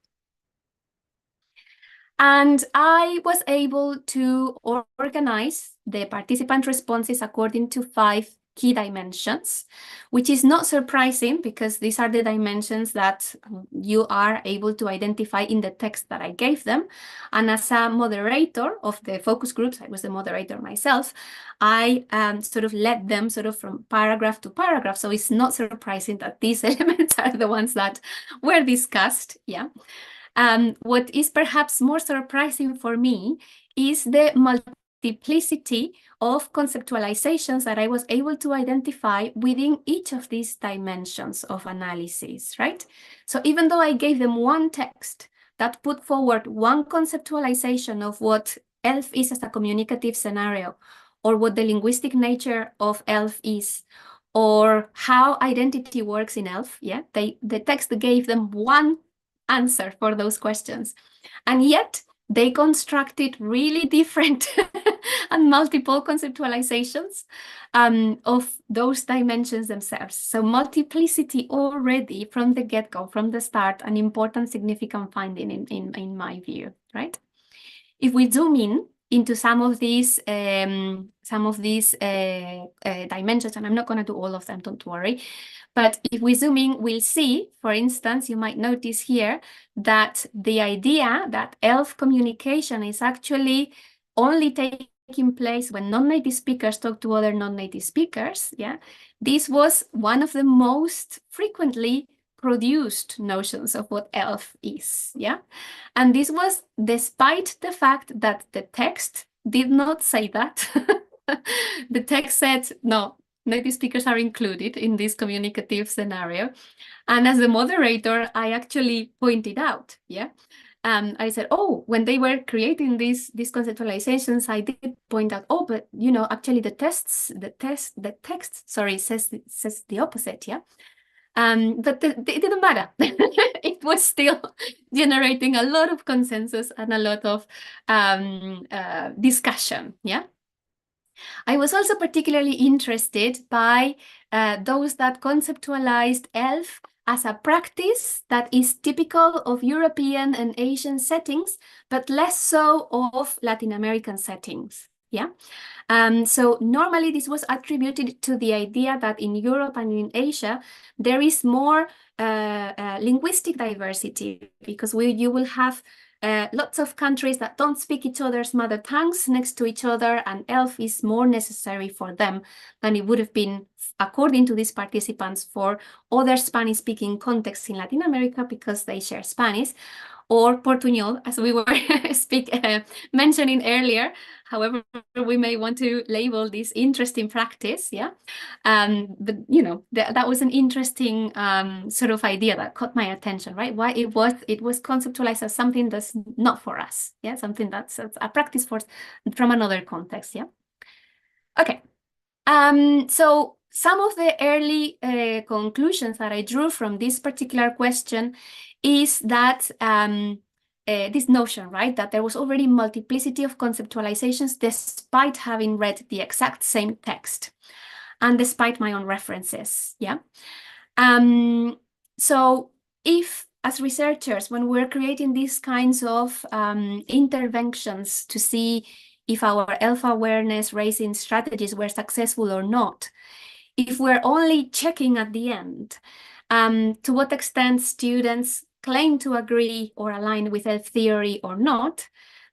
And I was able to organize the participant responses according to 5 key dimensions, which is not surprising because these are the dimensions that you are able to identify in the text that I gave them. And as a moderator of the focus groups, I was the moderator myself, I sort of led them sort of from paragraph to paragraph. So it's not surprising that these elements are the ones that were discussed, yeah. What is perhaps more surprising for me is the multiplicity of conceptualizations that I was able to identify within each of these dimensions of analysis, right? So even though I gave them one text that put forward one conceptualization of what ELF is as a communicative scenario, or what the linguistic nature of ELF is, or how identity works in ELF, yeah, the text gave them one answer for those questions. And yet they constructed really different and multiple conceptualizations of those dimensions themselves. So multiplicity already from the get-go, from the start, an important, significant finding in my view, right? If we zoom in into some of these dimensions, and I'm not going to do all of them, don't worry. But if we zoom in, we'll see, for instance, you might notice here that the idea that ELF communication is actually only taking place when non-native speakers talk to other non-native speakers, yeah, this was one of the most frequently produced notions of what ELF is, yeah? And this was despite the fact that the text did not say that. The text said, no, native speakers are included in this communicative scenario. And as the moderator, I actually pointed out, yeah? I said, oh, when they were creating these conceptualizations, I did point out, oh, but you know, actually the text, sorry, says the opposite, yeah? But it didn't matter. It was still generating a lot of consensus and a lot of discussion, yeah? I was also particularly interested by those that conceptualized ELF as a practice that is typical of European and Asian settings, but less so of Latin American settings. Yeah. So normally this was attributed to the idea that in Europe and in Asia, there is more linguistic diversity because you will have lots of countries that don't speak each other's mother tongues next to each other, and ELF is more necessary for them than it would have been, according to these participants, for other Spanish-speaking contexts in Latin America because they share Spanish, or Portuñol, as we were mentioning earlier. However, we may want to label this interesting practice, yeah? But, you know, that was an interesting sort of idea that caught my attention, right? Why it was conceptualized as something that's not for us, yeah? Something that's a practice from another context, yeah? Okay. So some of the early conclusions that I drew from this particular question is that this notion, right, that there was already multiplicity of conceptualizations despite having read the exact same text and despite my own references. Yeah. So if, as researchers, when we're creating these kinds of interventions to see if our ELF awareness raising strategies were successful or not, if we're only checking at the end to what extent students claim to agree or align with ELF theory or not,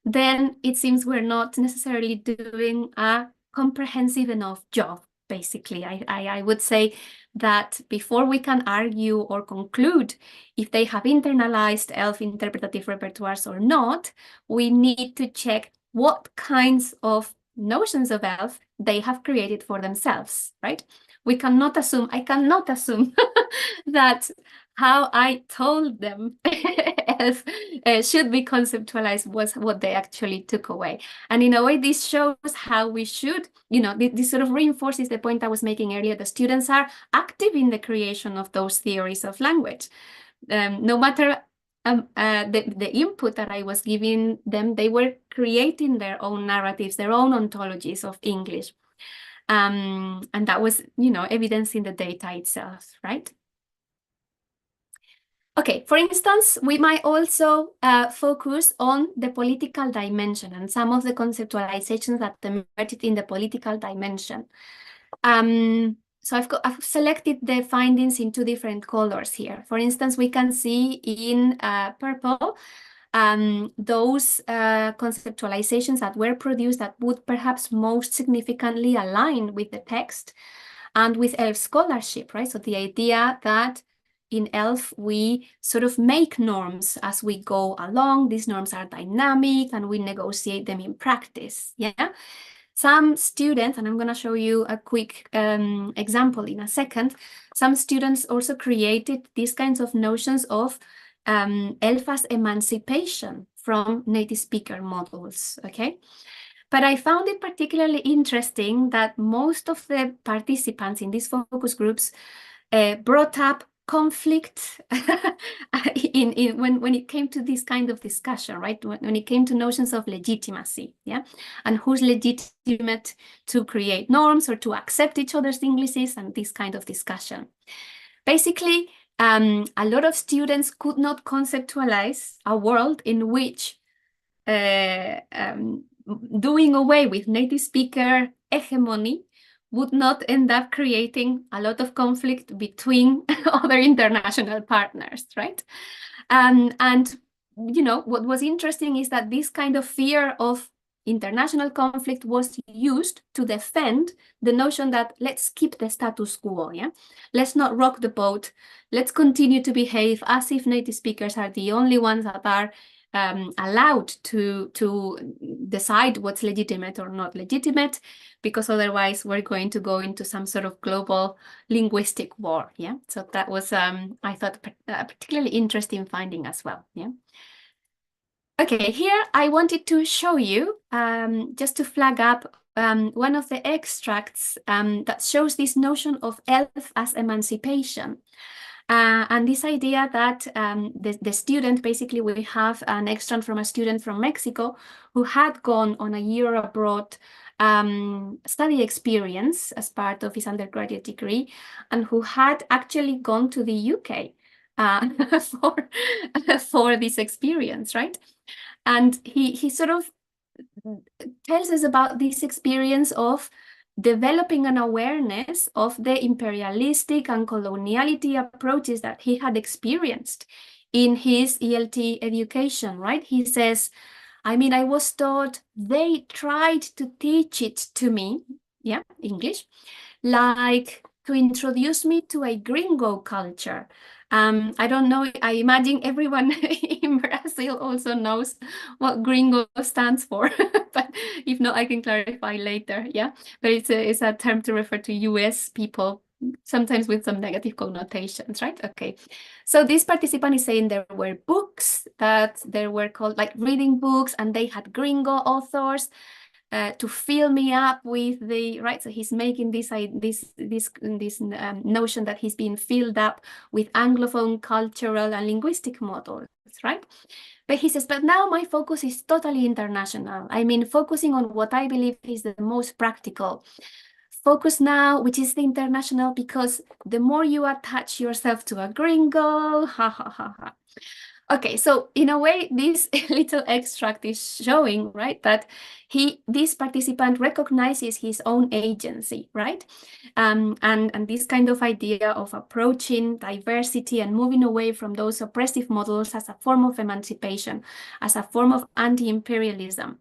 then it seems we're not necessarily doing a comprehensive enough job. Basically, I would say that before we can argue or conclude if they have internalized ELF interpretative repertoires or not, we need to check what kinds of notions of ELF they have created for themselves, right? I cannot assume that how I told them ELF should be conceptualized was what they actually took away. And in a way, this shows how we should, this sort of reinforces the point I was making earlier. The students are active in the creation of those theories of language. No matter the input that I was giving them, they were creating their own narratives, their own ontologies of English. And that was, evidence in the data itself, right? Okay, for instance, we might also focus on the political dimension and some of the conceptualizations that emerged in the political dimension. So I've selected the findings in two different colors here. For instance, we can see in purple those conceptualizations that were produced that would perhaps most significantly align with the text and with ELF scholarship, right? So the idea that in ELF, we sort of make norms as we go along. These norms are dynamic and we negotiate them in practice, yeah? Some students, and I'm going to show you a quick example in a second, some students also created these kinds of notions of ELF as emancipation from native speaker models, okay? But I found it particularly interesting that most of the participants in these focus groups brought up conflict when it came to this kind of discussion, right? When it came to notions of legitimacy, yeah? And who's legitimate to create norms or to accept each other's Englishes and this kind of discussion. Basically, a lot of students could not conceptualize a world in which doing away with native speaker hegemony would not end up creating a lot of conflict between other international partners, right? And what was interesting is that this kind of fear of international conflict was used to defend the notion that let's keep the status quo, yeah? Let's not rock the boat. Let's continue to behave as if native speakers are the only ones that are allowed to decide what's legitimate or not legitimate, because otherwise we're going to go into some sort of global linguistic war, yeah? So that was, I thought, a particularly interesting finding as well, yeah? Okay, here I wanted to show you, just to flag up one of the extracts that shows this notion of ELF as emancipation. And this idea that the student, basically we have an extract from a student from Mexico who had gone on a year abroad study experience as part of his undergraduate degree, and who had actually gone to the UK for this experience, right? And he sort of tells us about this experience of developing an awareness of the imperialistic and coloniality approaches that he had experienced in his ELT education, right? He says, I mean, I was taught, they tried to teach it to me, yeah, English, like to introduce me to a gringo culture. I don't know, I imagine everyone in Brazil also knows what gringo stands for, but if not, I can clarify later, yeah? But it's a term to refer to US people, sometimes with some negative connotations, right? Okay, so this participant is saying there were books that there were called like reading books, and they had gringo authors. to fill me up with the, right? So he's making this notion that he's being filled up with Anglophone cultural and linguistic models, right? But he says, but now my focus is totally international. I mean, focusing on what I believe is the most practical. Focus now, which is the international, because the more you attach yourself to a gringo, ha ha ha ha. Okay, so in a way, this little extract is showing, right, that this participant recognizes his own agency, right? And this kind of idea of approaching diversity and moving away from those oppressive models as a form of emancipation, as a form of anti-imperialism.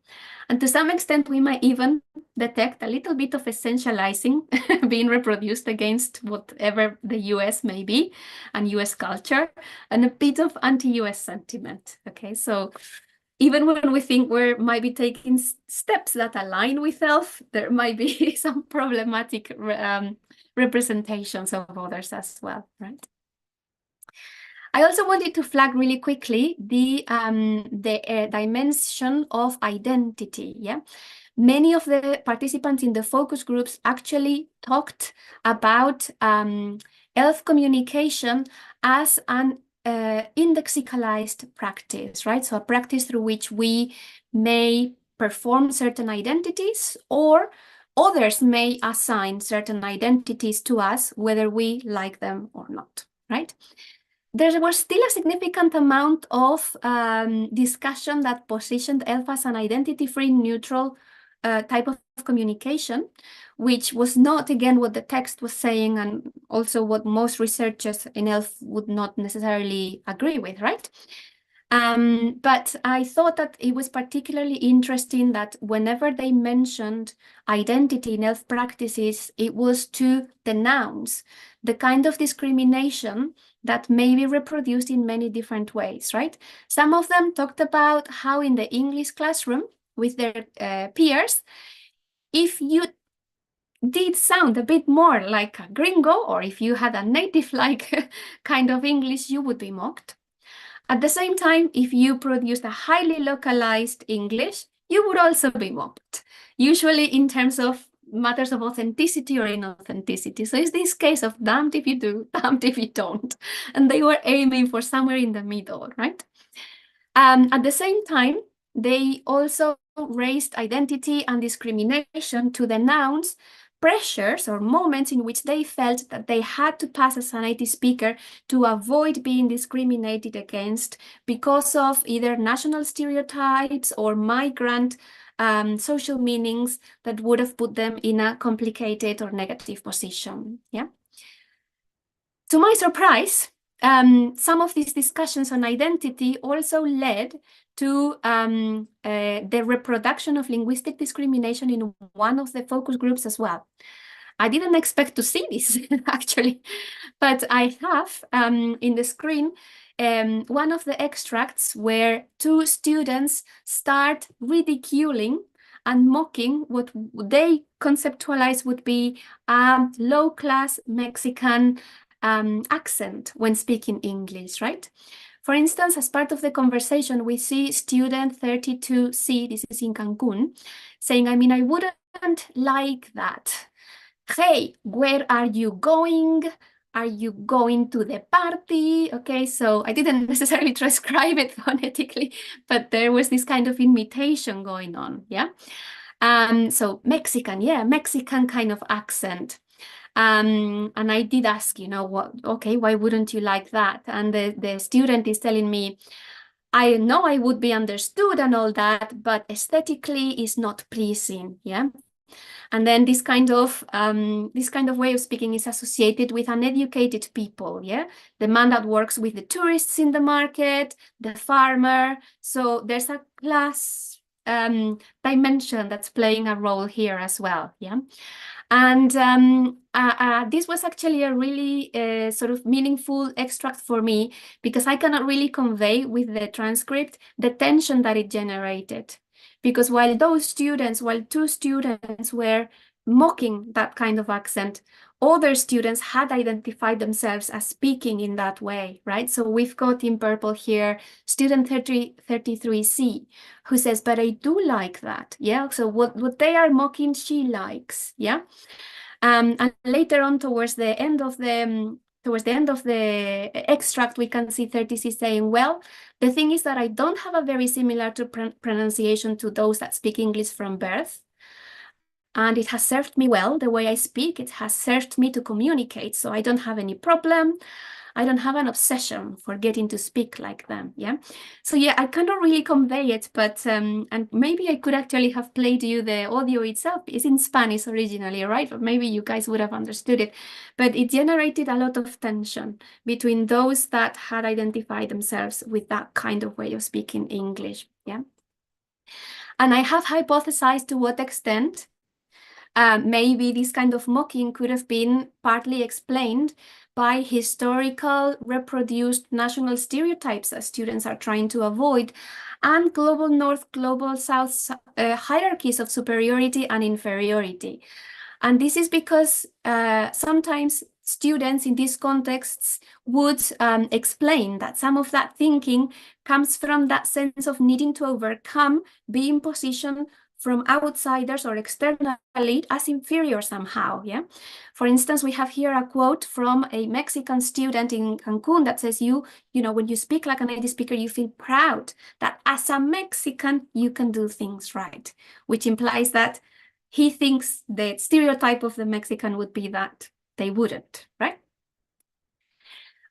And to some extent, we might even detect a little bit of essentializing being reproduced against whatever the US may be and US culture, and a bit of anti-US sentiment. Okay, so even when we think we might be taking steps that align with ELF, there might be some problematic representations of others as well, right? I also wanted to flag really quickly the dimension of identity. Yeah, many of the participants in the focus groups actually talked about ELF communication as an indexicalized practice, right? So a practice through which we may perform certain identities, or others may assign certain identities to us, whether we like them or not, right? There was still a significant amount of discussion that positioned ELF as an identity-free, neutral type of communication, which was not, again, what the text was saying, and also what most researchers in ELF would not necessarily agree with, right? But I thought that it was particularly interesting that whenever they mentioned identity in ELF practices, it was to denounce the kind of discrimination that may be reproduced in many different ways, right? Some of them talked about how in the English classroom with their peers, if you did sound a bit more like a gringo, or if you had a native-like kind of English, you would be mocked. At the same time, if you produced a highly localized English, you would also be mocked, usually in terms of matters of authenticity or inauthenticity. So it's this case of damned if you do, damned if you don't. And they were aiming for somewhere in the middle, right? At the same time, they also raised identity and discrimination to denounce pressures or moments in which they felt that they had to pass as a native speaker to avoid being discriminated against because of either national stereotypes or migrant social meanings that would have put them in a complicated or negative position. Yeah. To my surprise, some of these discussions on identity also led to the reproduction of linguistic discrimination in one of the focus groups as well. I didn't expect to see this, actually, but I have in the screen one of the extracts where two students start ridiculing and mocking what they conceptualize would be a low-class Mexican accent when speaking English, right? For instance, as part of the conversation, we see student 32C, this is in Cancun, saying, I mean, I wouldn't like that. Hey, where are you going? Are you going to the party? Okay, so I didn't necessarily transcribe it phonetically, but there was this kind of imitation going on, yeah? So Mexican, yeah, Mexican kind of accent. And I did ask, you know, what, okay, why wouldn't you like that? And the student is telling me, I know I would be understood and all that, but aesthetically is not pleasing, yeah? And then this kind of way of speaking is associated with uneducated people, yeah? The man that works with the tourists in the market, the farmer. So there's a class dimension that's playing a role here as well, yeah? And this was actually a really sort of meaningful extract for me, because I cannot really convey with the transcript the tension that it generated. Because while two students were mocking that kind of accent, other students had identified themselves as speaking in that way, right? So we've got in purple here, student 33C, who says, but I do like that, yeah? So what they are mocking, she likes, yeah? And later on, towards the end of the extract, we can see 30C saying, well, the thing is that I don't have a very similar to pronunciation to those that speak English from birth. And it has served me well, the way I speak. It has served me to communicate, so I don't have any problem. I don't have an obsession for getting to speak like them, yeah? So yeah, I cannot really convey it, but, and maybe I could actually have played you the audio itself. It's in Spanish originally, right? But maybe you guys would have understood it. But it generated a lot of tension between those that had identified themselves with that kind of way of speaking English, yeah? And I have hypothesized to what extent maybe this kind of mocking could have been partly explained by historical reproduced national stereotypes that students are trying to avoid, and global north, global south hierarchies of superiority and inferiority. And this is because sometimes students in these contexts would explain that some of that thinking comes from that sense of needing to overcome being positioned from outsiders or externally as inferior somehow, yeah? For instance, we have here a quote from a Mexican student in Cancun that says, you know, when you speak like a native speaker, you feel proud that as a Mexican, you can do things right, which implies that he thinks the stereotype of the Mexican would be that they wouldn't, right?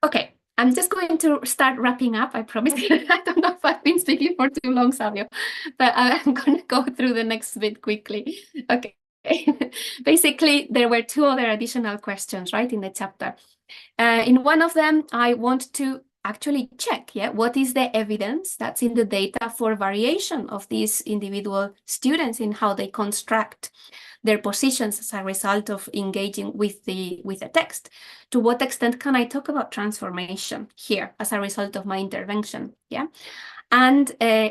Okay, I'm just going to start wrapping up, I promise. I don't know if I've been speaking for too long, Savio, but I'm going to go through the next bit quickly. Okay. Basically, there were two other additional questions, right, in the chapter. In one of them, I want to actually check, yeah, what is the evidence that's in the data for variation of these individual students in how they construct their positions as a result of engaging with the text. To what extent can I talk about transformation here as a result of my intervention? Yeah. And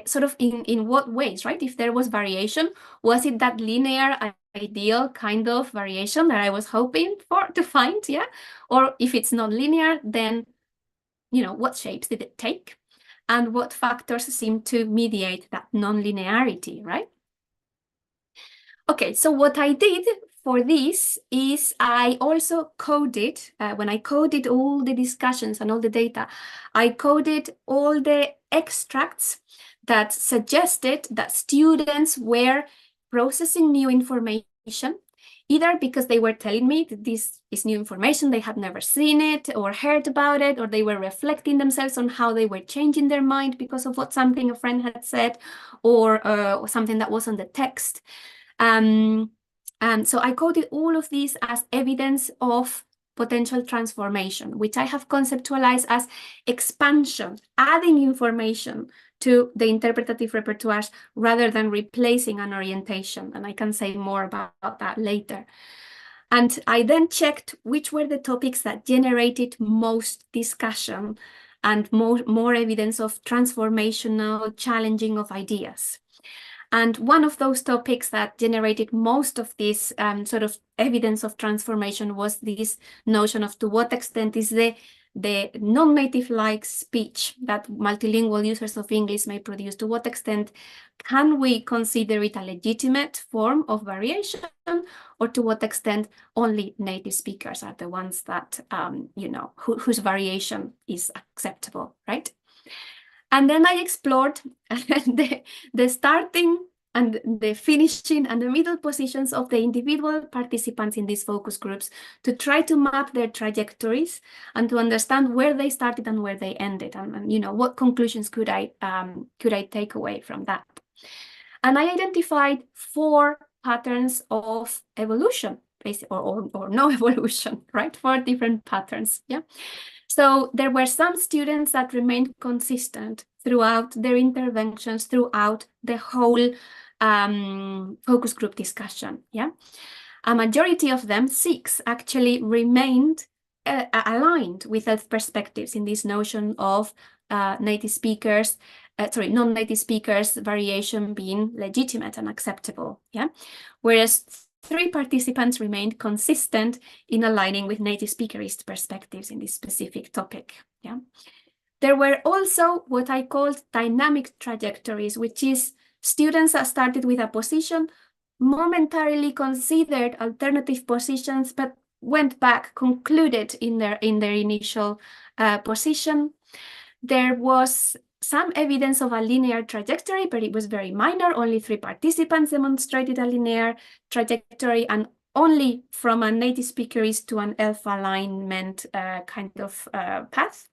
sort of in what ways, right? If there was variation, was it that linear ideal kind of variation that I was hoping to find? Yeah. Or if it's not linear, then, you know, what shapes did it take? And what factors seem to mediate that non-linearity, right? Okay, so what I did for this is I also coded, when I coded all the discussions and all the data, I coded all the extracts that suggested that students were processing new information, either because they were telling me that this is new information, they had never seen it or heard about it, or they were reflecting themselves on how they were changing their mind because of what something a friend had said, or something that was on the text. So I coded all of these as evidence of potential transformation, which I have conceptualized as expansion, adding information to the interpretative repertoires rather than replacing an orientation. And I can say more about that later. And I then checked which were the topics that generated most discussion and more evidence of transformational challenging of ideas. And one of those topics that generated most of this sort of evidence of transformation was this notion of to what extent is the non-native-like speech that multilingual users of English may produce, to what extent can we consider it a legitimate form of variation, or to what extent only native speakers are the ones that, you know, whose variation is acceptable, right? And then I explored the starting and the finishing and the middle positions of the individual participants in these focus groups to try to map their trajectories and to understand where they started and where they ended, and you know, what conclusions could I take away from that. And I identified 4 patterns of evolution, or no evolution, right? 4 different patterns, yeah. So there were some students that remained consistent throughout their interventions, throughout the whole focus group discussion, yeah? A majority of them, 6, actually remained aligned with the perspectives in this notion of non-native speakers variation being legitimate and acceptable, yeah? Whereas 3 participants remained consistent in aligning with native speakerist perspectives in this specific topic. Yeah. There were also what I called dynamic trajectories, which is students that started with a position, momentarily considered alternative positions, but went back, concluded in their initial position. There was some evidence of a linear trajectory, but it was very minor. Only 3 participants demonstrated a linear trajectory, and only from a native speakerist to an ELF alignment kind of path.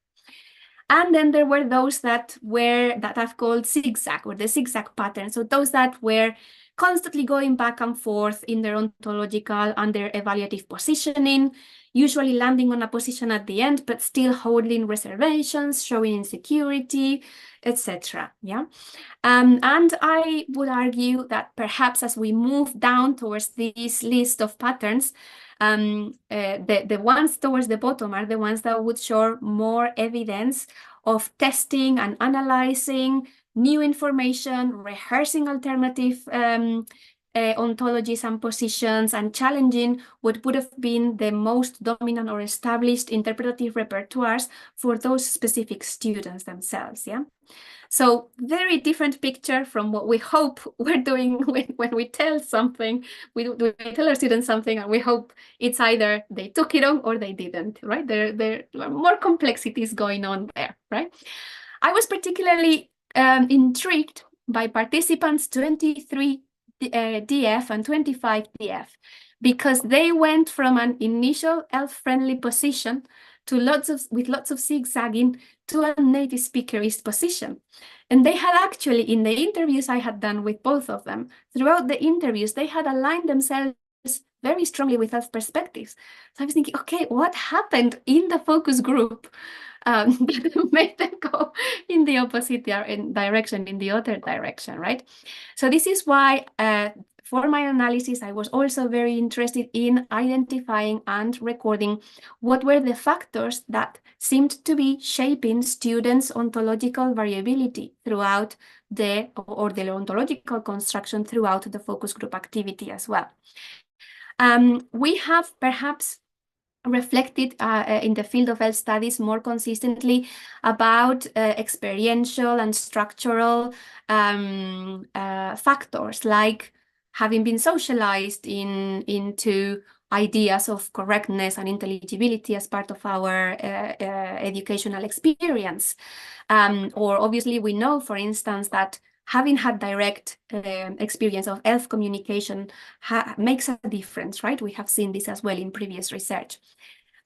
And then there were those that I've called zigzag, or the zigzag pattern. So those that were constantly going back and forth in their ontological and their evaluative positioning, usually landing on a position at the end, but still holding reservations, showing insecurity, etc. Yeah. And I would argue that perhaps as we move down towards this list of patterns, the ones towards the bottom are the ones that would show more evidence of testing and analyzing new information, rehearsing alternative ontologies and positions, and challenging what would have been the most dominant or established interpretative repertoires for those specific students themselves. Yeah. So very different picture from what we hope we're doing when we tell something. We tell our students something and we hope it's either they took it on or they didn't, right? There are more complexities going on there, right? I was particularly intrigued by participants 23 DF and 25 DF, because they went from an initial ELF-friendly position to with lots of zigzagging to a native speakerist position. And they had actually, in the interviews I had done with both of them, throughout the interviews, they had aligned themselves very strongly with ELF perspectives. So I was thinking, okay, what happened in the focus group that made them go in the opposite direction, in the other direction, right? So this is why for my analysis, I was also very interested in identifying and recording what were the factors that seemed to be shaping students' ontological variability throughout the ontological construction throughout the focus group activity as well. We have perhaps reflected in the field of ELF studies more consistently about experiential and structural factors, like having been socialized into ideas of correctness and intelligibility as part of our educational experience. Or obviously we know, for instance, that having had direct experience of ELF communication makes a difference, right? We have seen this as well in previous research.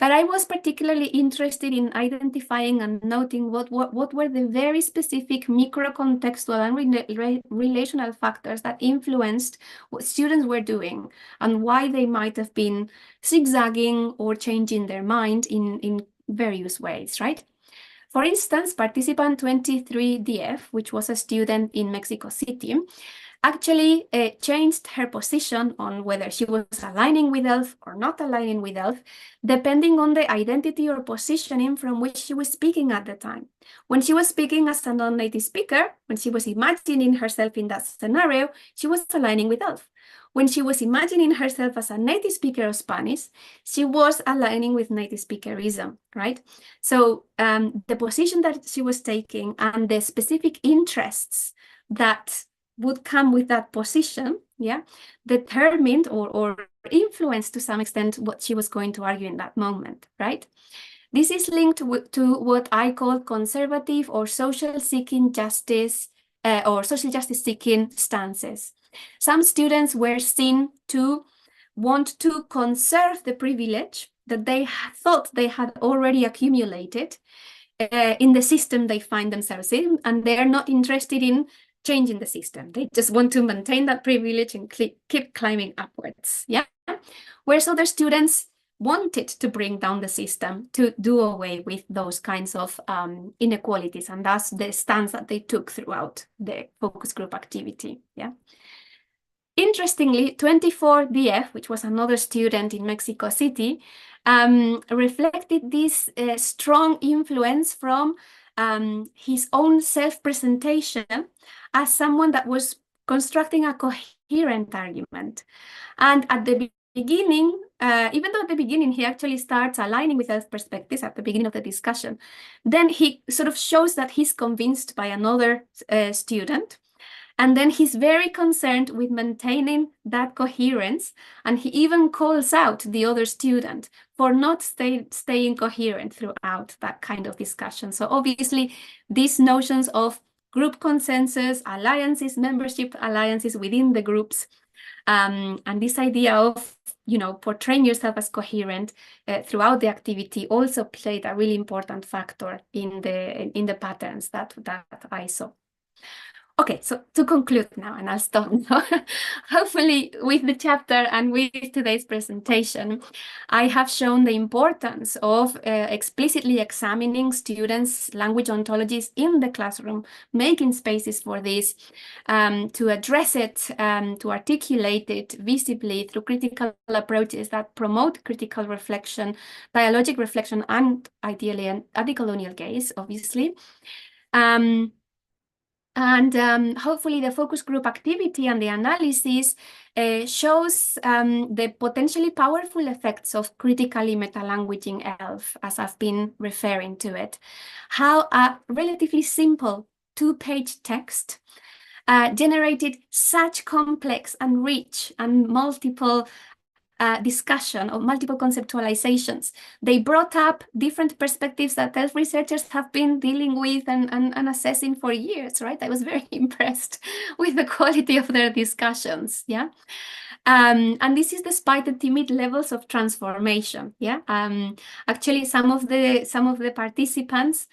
But I was particularly interested in identifying and noting what were the very specific micro-contextual and relational factors that influenced what students were doing and why they might have been zigzagging or changing their mind in various ways, right? For instance, participant 23DF, which was a student in Mexico City, actually changed her position on whether she was aligning with ELF or not aligning with ELF, depending on the identity or positioning from which she was speaking at the time. When she was speaking as a non-native speaker, when she was imagining herself in that scenario, she was aligning with ELF. When she was imagining herself as a native speaker of Spanish, she was aligning with native speakerism, right? So the position that she was taking and the specific interests that would come with that position, yeah, determined or influenced to some extent what she was going to argue in that moment, right? This is linked to what I call conservative or social seeking justice or social justice seeking stances. Some students were seen to want to conserve the privilege that they thought they had already accumulated in the system they find themselves in, and they're not interested in changing the system. They just want to maintain that privilege and keep climbing upwards, yeah? Whereas other students wanted to bring down the system to do away with those kinds of inequalities, and that's the stance that they took throughout the focus group activity, yeah? Interestingly, 24DF, which was another student in Mexico City, reflected this strong influence from his own self-presentation as someone that was constructing a coherent argument. And at the beginning, even though at the beginning he actually starts aligning with ELF perspectives at the beginning of the discussion, then he sort of shows that he's convinced by another student. And then he's very concerned with maintaining that coherence. And he even calls out the other student for not staying coherent throughout that kind of discussion. So obviously, these notions of group consensus, alliances, membership alliances within the groups, and this idea of, portraying yourself as coherent throughout the activity also played a really important factor in the patterns that I saw. Okay, so to conclude now, and I'll stop now. Hopefully, with the chapter and with today's presentation, I have shown the importance of explicitly examining students' language ontologies in the classroom, making spaces for this, to address it, to articulate it visibly through critical approaches that promote critical reflection, dialogic reflection, and ideally an anti-colonial gaze, obviously. And hopefully the focus group activity and the analysis shows the potentially powerful effects of critically metalanguaging ELF, as I've been referring to it. How a relatively simple 2-page text generated such complex and rich and multiple discussion of multiple conceptualizations. They brought up different perspectives that ELF researchers have been dealing with and assessing for years, right? I was very impressed with the quality of their discussions, yeah? And this is despite the timid levels of transformation, yeah? Actually, some of the participants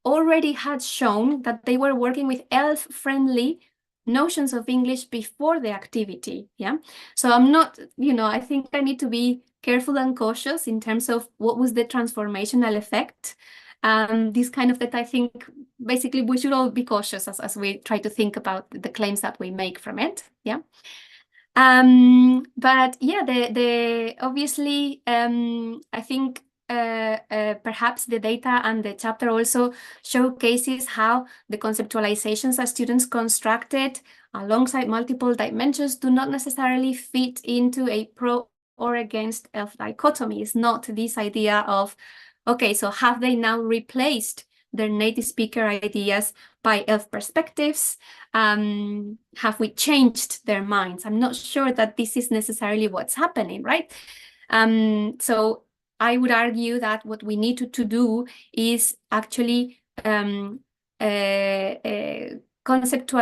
already had shown that they were working with ELF-friendly notions of English before the activity, yeah? So I'm not, I think I need to be careful and cautious in terms of what was the transformational effect. This kind of that I think basically we should all be cautious as we try to think about the claims that we make from it, yeah? But yeah, the obviously, I think perhaps the data and the chapter also showcases how the conceptualizations that students constructed alongside multiple dimensions do not necessarily fit into a pro or against ELF dichotomy. It's not this idea of, okay, so have they now replaced their native speaker ideas by ELF perspectives? Have we changed their minds? I'm not sure that this is necessarily what's happening, right? So I would argue that what we need to do is actually conceptual,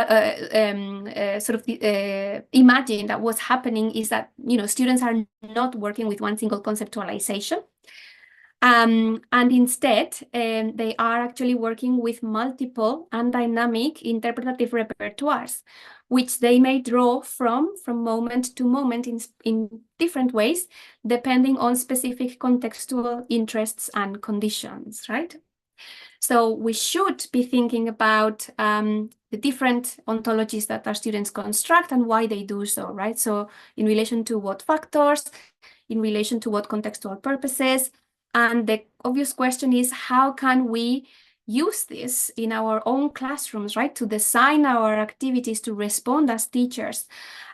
sort of imagine that what's happening is that, students are not working with one single conceptualization. And instead, they are actually working with multiple and dynamic interpretative repertoires, which they may draw from moment to moment in different ways, depending on specific contextual interests and conditions, right? So we should be thinking about the different ontologies that our students construct and why they do so, right? So in relation to what factors, in relation to what contextual purposes. And the obvious question is, how can we use this in our own classrooms, right? To design our activities to respond as teachers.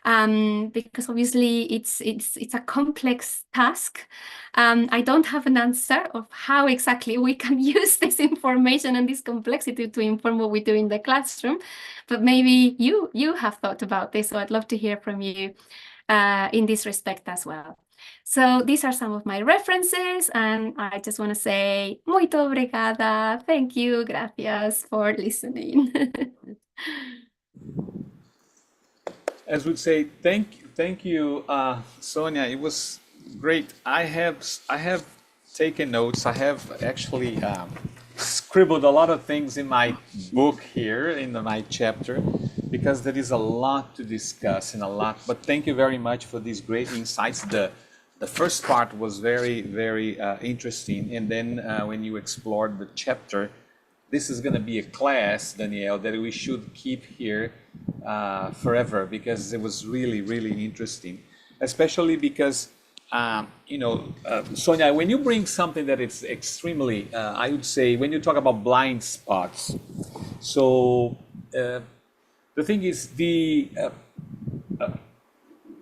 Because obviously it's a complex task. I don't have an answer of how exactly we can use this information and this complexity to inform what we do in the classroom. But maybe you have thought about this, so I'd love to hear from you in this respect as well. So these are some of my references, and I just want to say muito obrigada. Thank you, gracias for listening. As would say, thank you, Sonia. It was great. I have taken notes. I have actually scribbled a lot of things in my book here in my chapter, because there is a lot to discuss and a lot. But thank you very much for these great insights. The first part was very, very interesting, and then when you explored the chapter, this is going to be a class, Danielle, that we should keep here forever, because it was really, really interesting, especially because Sonia, when you bring something that is extremely, I would say, when you talk about blind spots, so the thing is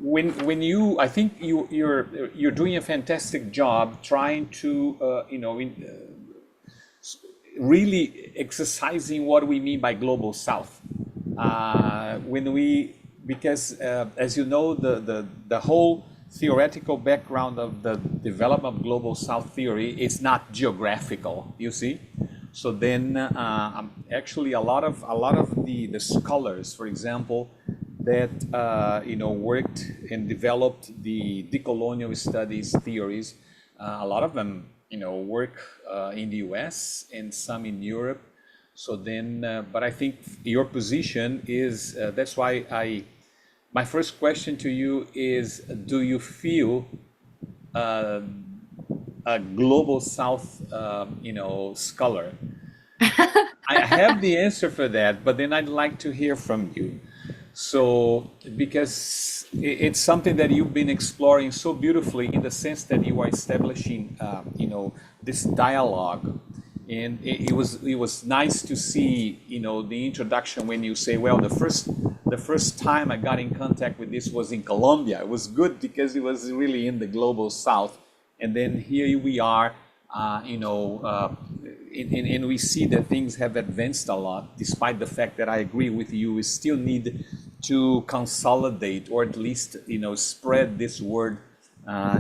when you, I think you're doing a fantastic job trying to really exercising what we mean by global South. Because as you know, the whole theoretical background of the development of global South theory is not geographical, you see. So then actually a lot of the scholars, for example, that worked and developed the decolonial studies theories, a lot of them work in the US and some in Europe. So then, but I think your position is, that's why my first question to you is, do you feel a global South, scholar? I have the answer for that, but then I'd like to hear from you. So, because it's something that you've been exploring so beautifully in the sense that you are establishing, this dialogue. And it was nice to see, the introduction when you say, well, the first time I got in contact with this was in Colombia. It was good because it was really in the global South. And then here we are, and we see that things have advanced a lot, despite the fact that I agree with you, we still need to consolidate or at least, spread this word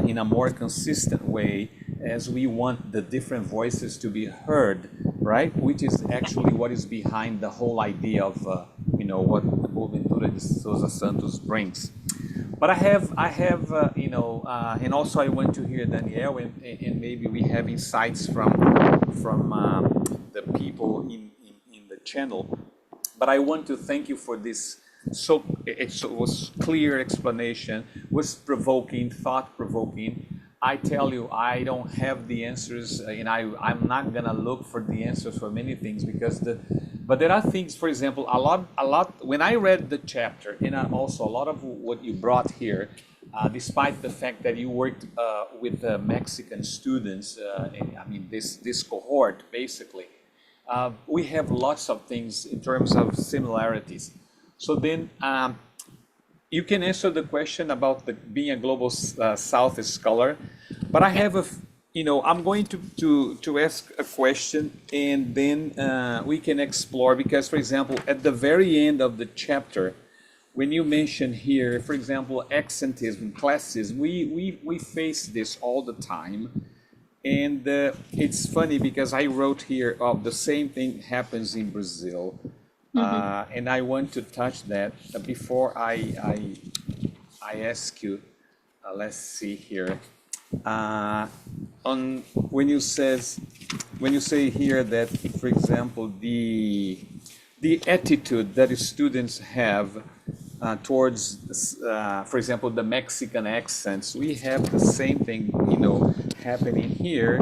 in a more consistent way, as we want the different voices to be heard, right? Which is actually what is behind the whole idea of, what the Boaventura de Souza Santos brings. But I have, and also I want to hear Danielle, and maybe we have insights from the people in the channel. But I want to thank you for this. So it was clear explanation, was provoking, thought-provoking. I tell you, I don't have the answers, and I'm not gonna look for the answers for many things because but there are things, for example, a lot. When I read the chapter, and also a lot of what you brought here, despite the fact that you worked with Mexican students, this cohort basically, we have lots of things in terms of similarities. So then you can answer the question about being a global South scholar, but I have I'm going to ask a question, and then we can explore, because, for example, at the very end of the chapter, when you mention here, for example, accentism, classism, we face this all the time. And it's funny because I wrote here, the same thing happens in Brazil. And I want to touch that before I ask you. Let's see here. When you say here that, for example, the attitude that students have towards, for example, the Mexican accents, we have the same thing, happening here.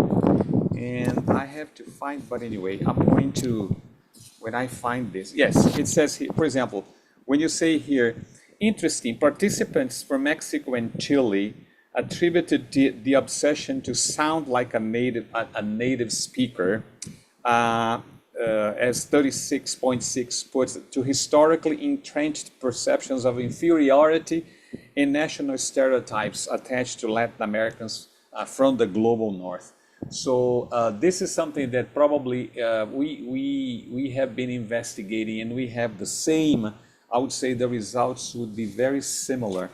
And I have to find, but anyway, I'm going to. When I find this, yes, it says here, for example, when you say here, interesting, participants from Mexico and Chile attributed the obsession to sound like a native speaker, as 36.6 puts it, to historically entrenched perceptions of inferiority and national stereotypes attached to Latin Americans from the global North. So this is something that probably we have been investigating, and we have the same. I would say the results would be very similar.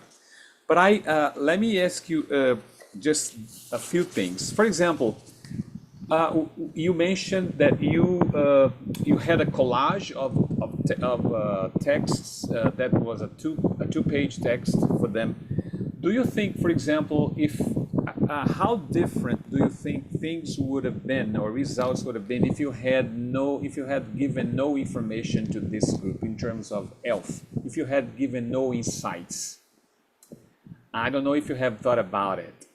But let me ask you just a few things. For example, you mentioned that you had a collage of texts that was a two-page text for them. Do you think, for example, how different do you think things would have been, or results would have been, if you had given no information to this group in terms of ILF, if you had given no insights? I don't know if you have thought about it.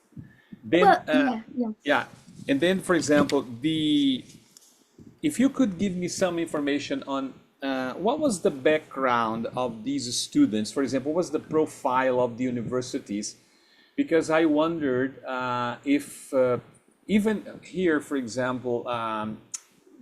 Then, yeah. And then, for example, if you could give me some information on what was the background of these students, for example, what was the profile of the universities? Because I wondered if even here, for example,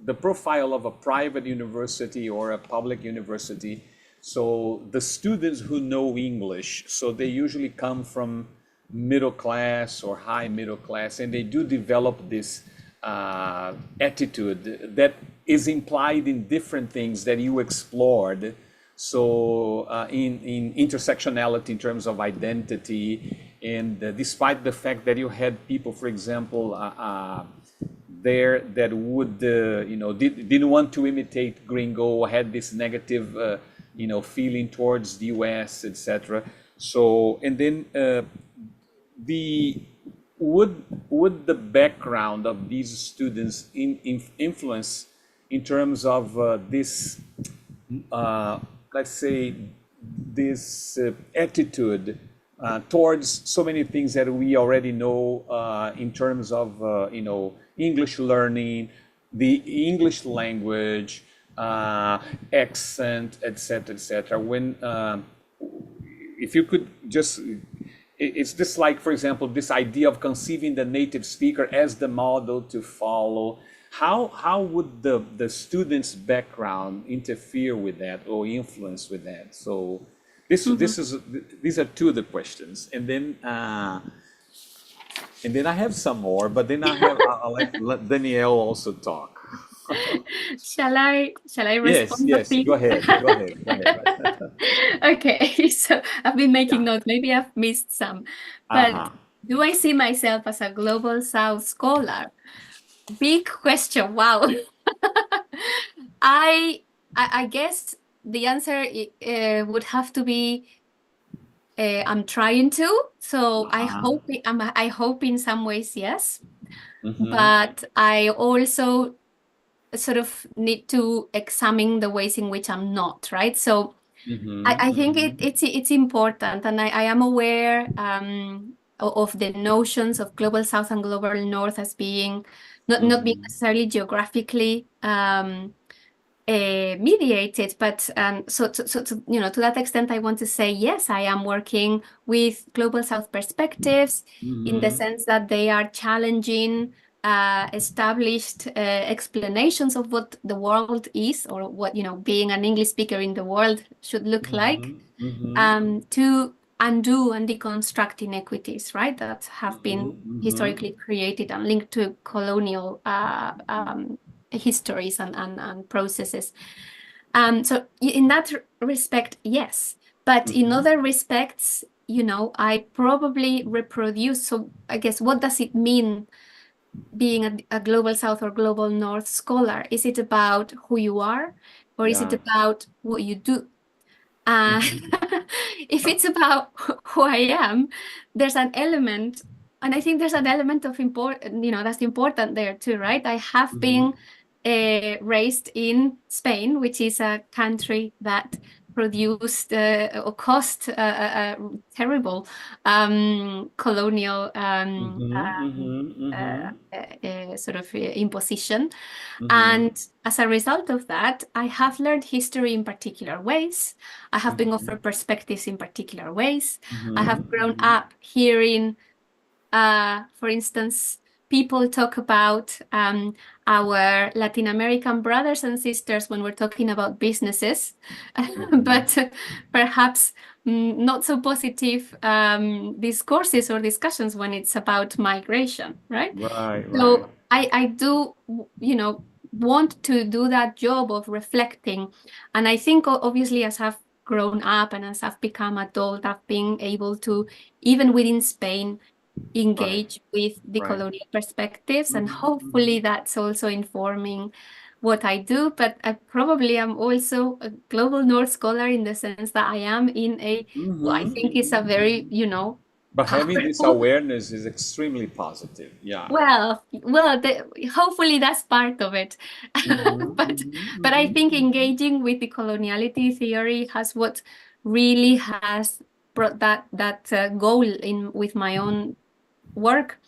the profile of a private university or a public university, So the students who know English, so they usually come from middle class or high middle class, and they do develop this attitude that is implied in different things that you explored. So in intersectionality in terms of identity, and despite the fact that you had people, for example, there that would, didn't want to imitate Gringo, had this negative, feeling towards the US, etc. So, and then would the background of these students influence in terms of this, let's say, this attitude towards so many things that we already know in terms of, English learning, the English language, accent, etc., etc. When, if you could just, it's just like, for example, this idea of conceiving the native speaker as the model to follow. How would the student's background interfere with that or influence with that? So these are two of the questions, and then I have some more, but then I'll let Danielle also talk. Shall I respond? Yes, Please? go ahead. Okay, so I've been making notes. Maybe I've missed some, but do I see myself as a Global South scholar? Big question. Wow. I guess the answer would have to be I'm trying to. So I hope in some ways yes, but I also sort of need to examine the ways in which I'm not, right? So I think it's important, and I am aware of the notions of Global South and Global North as being not being necessarily geographically mediated, but so to that extent, I want to say yes, I am working with Global South perspectives in the sense that they are challenging established explanations of what the world is, or what being an English speaker in the world should look like, to undo and deconstruct inequities, right, that have been historically created and linked to colonial histories and processes. So in that respect, yes, but in other respects, I probably reproduce. So I guess, what does it mean being a Global South or Global North scholar? Is it about who you are, or is it about what you do? If it's about who I am, there's an element, and I think there's an element of that's important there too, right? I have been raised in Spain, which is a country that produced or caused a terrible colonial sort of imposition. And as a result of that, I have learned history in particular ways. I have been offered perspectives in particular ways. I have grown up hearing, for instance, people talk about our Latin American brothers and sisters when we're talking about businesses, but perhaps not so positive discourses or discussions when it's about migration, right? So I do, want to do that job of reflecting. And I think, obviously, as I've grown up and as I've become adult, I've been able to, even within Spain, engage with the colonial perspectives, and hopefully that's also informing what I do. But I probably am also a Global North scholar in the sense that I am in a, well, I think it's a very, but having this awareness is extremely positive. Yeah. Well, hopefully that's part of it. But I think engaging with the coloniality theory has what really has brought that goal in with my own work.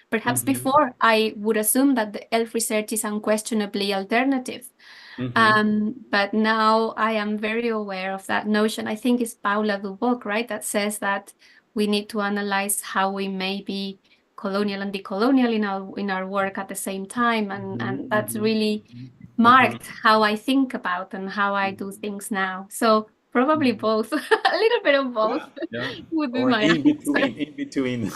Perhaps before, I would assume that the ELF research is unquestionably alternative. But now I am very aware of that notion. I think it's Paula Duboc, right, that says that we need to analyze how we may be colonial and decolonial in our work at the same time. And that's really marked how I think about and how I do things now. So Probably both. A little bit of both Yeah. would be Or my in answer. between, in between.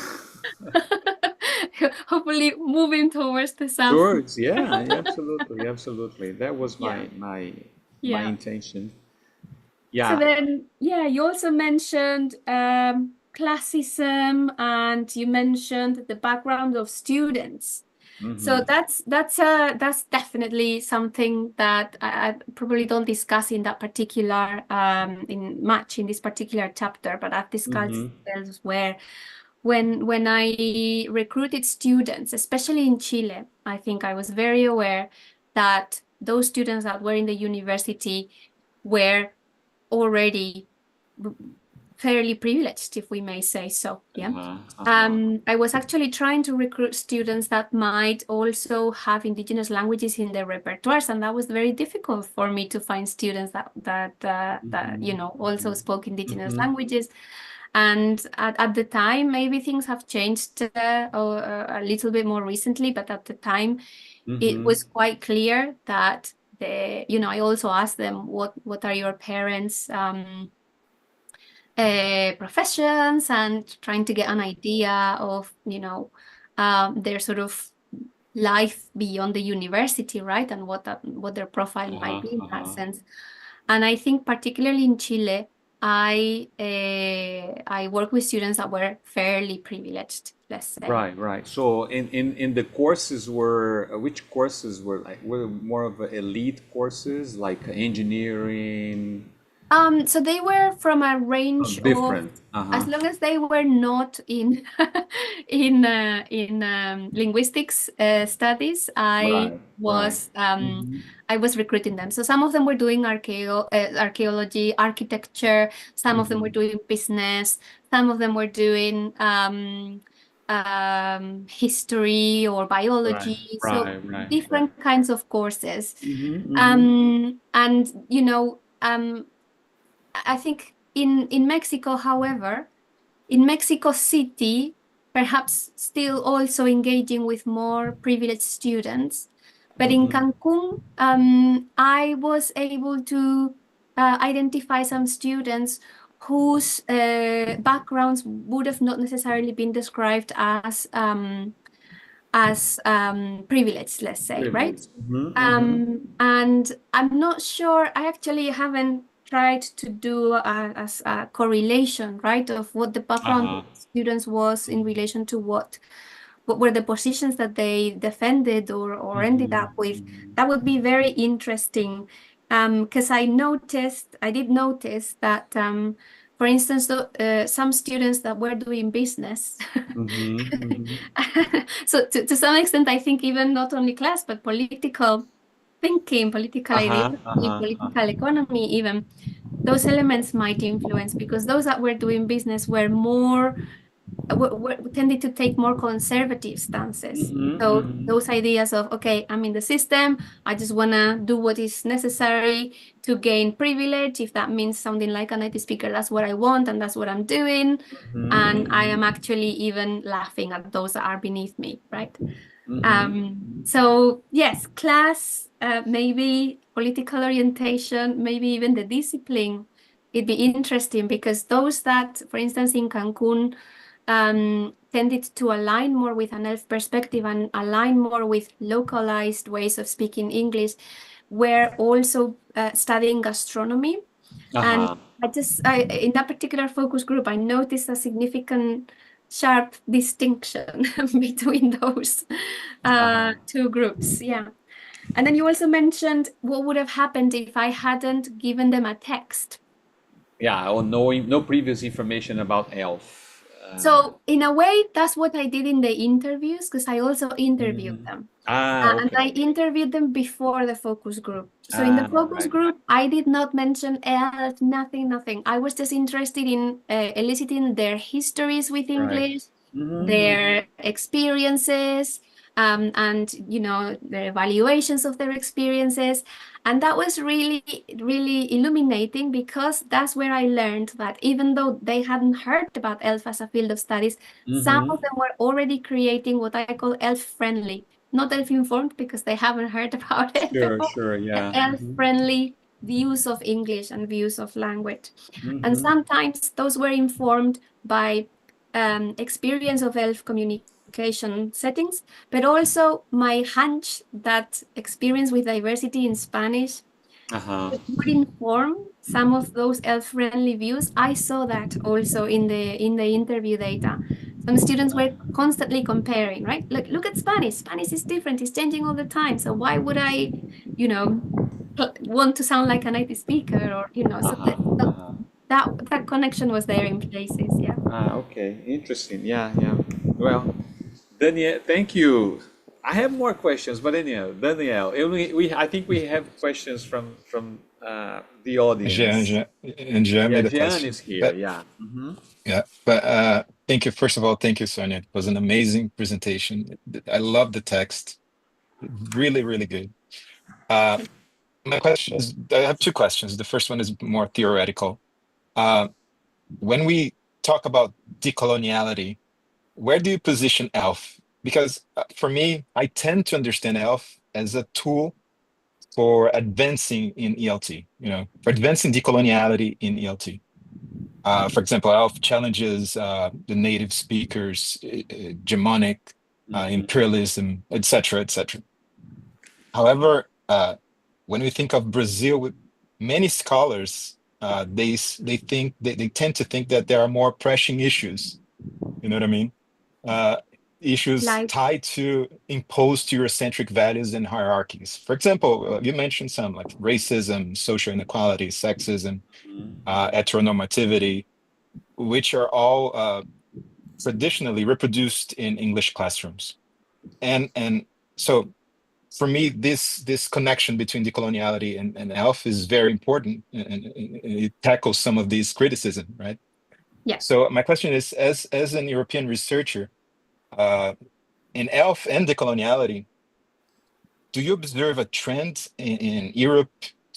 Hopefully moving towards the south. Towards, yeah, absolutely, absolutely. That was Yeah. my Yeah. intention. So Yeah. then, yeah, you also mentioned classism, and you mentioned the background of students. So that's definitely something that I probably don't discuss in that particular in this particular chapter, but I've discussed elsewhere. When I recruited students, especially in Chile, I think I was very aware that those students that were in the university were already fairly privileged, if we may say so. Yeah. I was actually trying to recruit students that might also have indigenous languages in their repertoires, and that was very difficult for me to find students that also spoke indigenous languages. And at the time, maybe things have changed a little bit more recently, but at the time, it was quite clear that I also asked them what are your parents' professions, and trying to get an idea of their sort of life beyond the university, right? And what their profile might be in that sense. And I think particularly in Chile, I work with students that were fairly privileged, let's say. Right. So in the courses which courses were more of elite courses like engineering? So they were from a range Different. of, as long as they were not in in linguistics studies, Right. I was recruiting them. So some of them were doing archaeology, architecture. Some of them were doing business. Some of them were doing history or biology. So Right. different kinds of courses. And I think in Mexico, however, in Mexico City, perhaps still also engaging with more privileged students. But in Cancun, I was able to identify some students whose backgrounds would have not necessarily been described as privileged, let's say, right? And I'm not sure, I actually haven't tried to do a correlation, right, of what the background of students was in relation to what were the positions that they defended or ended up with. That would be very interesting, because I did notice that, for instance, some students that were doing business. So to some extent, I think even not only class, but political thinking, political ideology, political economy, even those elements might influence, because those that were doing business were tended to take more conservative stances. So those ideas of, okay, I'm in the system, I just want to do what is necessary to gain privilege. If that means something like a native speaker, that's what I want and that's what I'm doing. And I am actually even laughing at those that are beneath me, right? So yes, class, maybe political orientation, maybe even the discipline. It'd be interesting, because those that, for instance, in Cancun, tended to align more with an ELF perspective and align more with localized ways of speaking English, were also studying gastronomy. And in that particular focus group, I noticed a significant sharp distinction between those two groups. Yeah. And then you also mentioned what would have happened if I hadn't given them a text. Yeah, or no previous information about ELF. So in a way, that's what I did in the interviews, because I also interviewed them. And I interviewed them before the focus group. So in the focus group, I did not mention ELF, nothing. I was just interested in eliciting their histories with English, their experiences, and their evaluations of their experiences. And that was really, really illuminating, because that's where I learned that even though they hadn't heard about ELF as a field of studies, some of them were already creating what I call ELF-friendly, not ELF-informed, because they haven't heard about it before, Sure, yeah. ELF-friendly views of English and views of language. And sometimes those were informed by experience of ELF communication settings, but also my hunch that experience with diversity in Spanish would inform some of those ELF-friendly views. I saw that also in the interview data. Some students were constantly comparing, right? Look at Spanish. Spanish is different. It's changing all the time. So why would I, want to sound like a native speaker, or so that connection was there in places. Yeah. Okay, interesting. Yeah. Well, Danielle, thank you. I have more questions, but Danielle, I think we have questions from the audience. Jean made a Jean question. is here. But thank you. First of all, thank you, Sonia. It was an amazing presentation. I love the text. Really, really good. My question is, I have two questions. The first one is more theoretical. When we talk about decoloniality, where do you position ELF? Because for me, I tend to understand ELF as a tool for advancing in ELT, for advancing decoloniality in ELT. For example, ELF challenges the native speakers, hegemonic imperialism, etc., etc. However, when we think of Brazil, many scholars they tend to think that there are more pressing issues. You know what I mean? Issues tied to imposed Eurocentric values and hierarchies. For example, you mentioned some like racism, social inequality, sexism, heteronormativity, which are all traditionally reproduced in English classrooms. And so for me, this connection between decoloniality and ELF is very important, and it tackles some of these criticism, right? Yeah. So my question is, as an European researcher, in ELF and decoloniality, do you observe a trend in Europe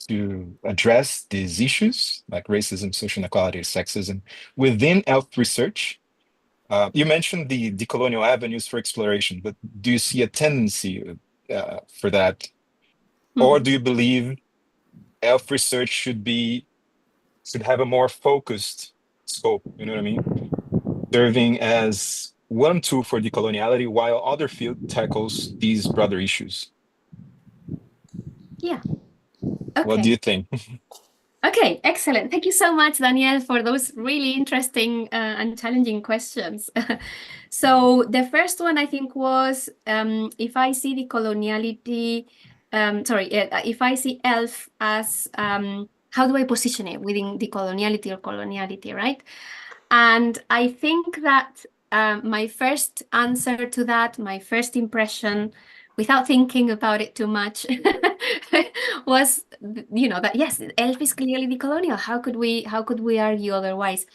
to address these issues like racism, social inequality, sexism within ELF research? You mentioned the decolonial avenues for exploration, but do you see a tendency for that? Or do you believe ELF research should have a more focused scope, you know what I mean? Serving as one tool for decoloniality while other field tackles these broader issues. Yeah. Okay. What do you think? Okay, excellent. Thank you so much, Danielle, for those really interesting and challenging questions. So the first one I think was if I see decoloniality, if I see ELF as how do I position it within decoloniality or coloniality, right? And I think that my first answer to that, my first impression, without thinking about it too much, was, that yes, ELF is clearly decolonial. How could we argue otherwise?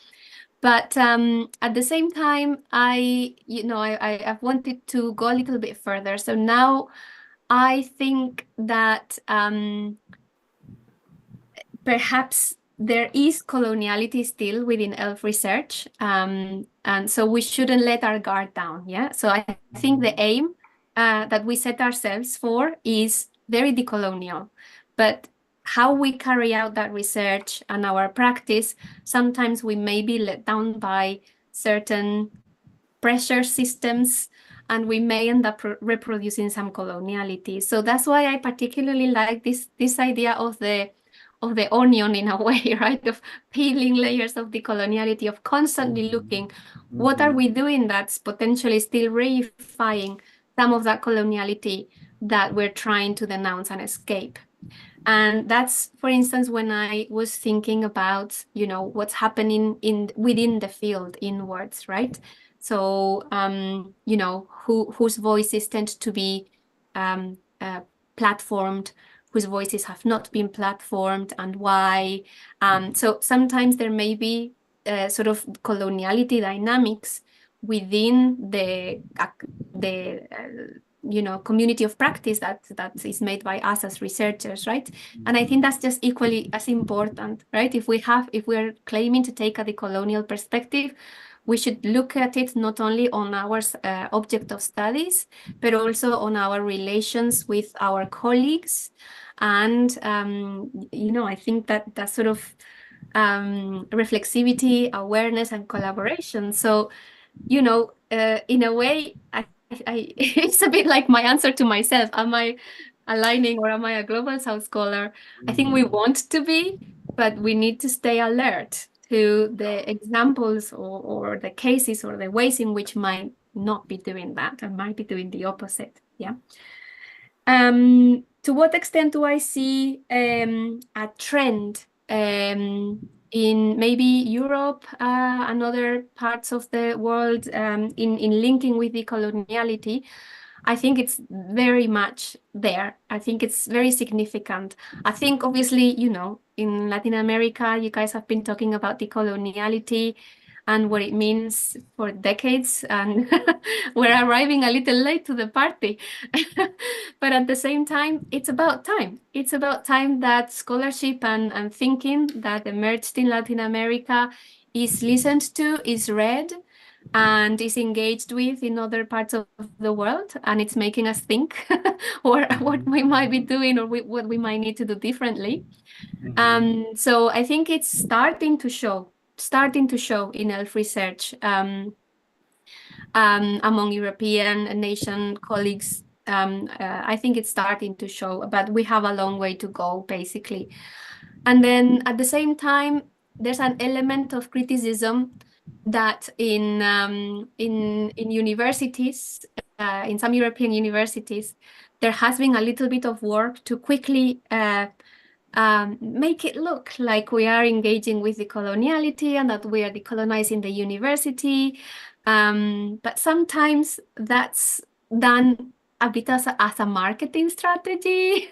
But at the same time, I've wanted to go a little bit further. So now I think that perhaps there is coloniality still within ELF research, and so we shouldn't let our guard down. Yeah. So I think the aim that we set ourselves for is very decolonial, but how we carry out that research and our practice, sometimes we may be let down by certain pressure systems, and we may end up reproducing some coloniality. So that's why I particularly like this idea of the onion in a way, right? Of peeling layers of decoloniality, of constantly looking, what are we doing that's potentially still reifying some of that coloniality that we're trying to denounce and escape. And that's, for instance, when I was thinking about, what's happening within the field inwards, right? So, whose voices tend to be platformed, whose voices have not been platformed, and why. So sometimes there may be sort of coloniality dynamics within the community of practice that is made by us as researchers, right? And I think that's just equally as important, right? If we're claiming to take a decolonial perspective, we should look at it not only on our object of studies, but also on our relations with our colleagues. And, I think that sort of reflexivity, awareness, and collaboration. So, in a way, it's a bit like my answer to myself. Am I aligning or am I a Global South scholar? I think we want to be, but we need to stay alert to the examples or the cases or the ways in which might not be doing that and might be doing the opposite. Yeah. To what extent do I see a trend in maybe Europe and other parts of the world in linking with decoloniality? I think it's very much there. I think it's very significant. I think obviously, in Latin America, you guys have been talking about decoloniality and what it means for decades, and we're arriving a little late to the party. But at the same time, it's about time. It's about time that scholarship and thinking that emerged in Latin America is listened to, is read, and is engaged with in other parts of the world, and it's making us think what we might be doing or what we might need to do differently. So I think it's starting to show in ELF research among European nation colleagues. I think it's starting to show, but we have a long way to go, basically. And then at the same time, there's an element of criticism that in universities, in some European universities, there has been a little bit of work to quickly make it look like we are engaging with decoloniality and that we are decolonizing the university. But sometimes that's done a bit as a marketing strategy,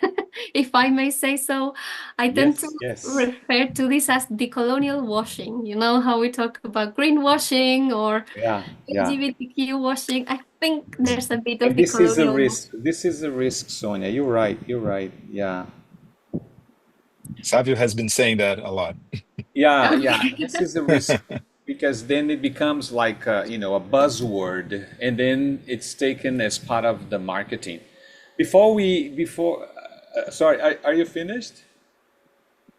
if I may say so. I tend to refer to this as decolonial washing. You know how we talk about greenwashing or LGBTQ washing? I think there's a bit of this is a decolonial risk. This is a risk, Sonia. You're right. Yeah. Savio has been saying that a lot. Yeah. This is a risk because then it becomes like a buzzword, and then it's taken as part of the marketing. Sorry, are you finished?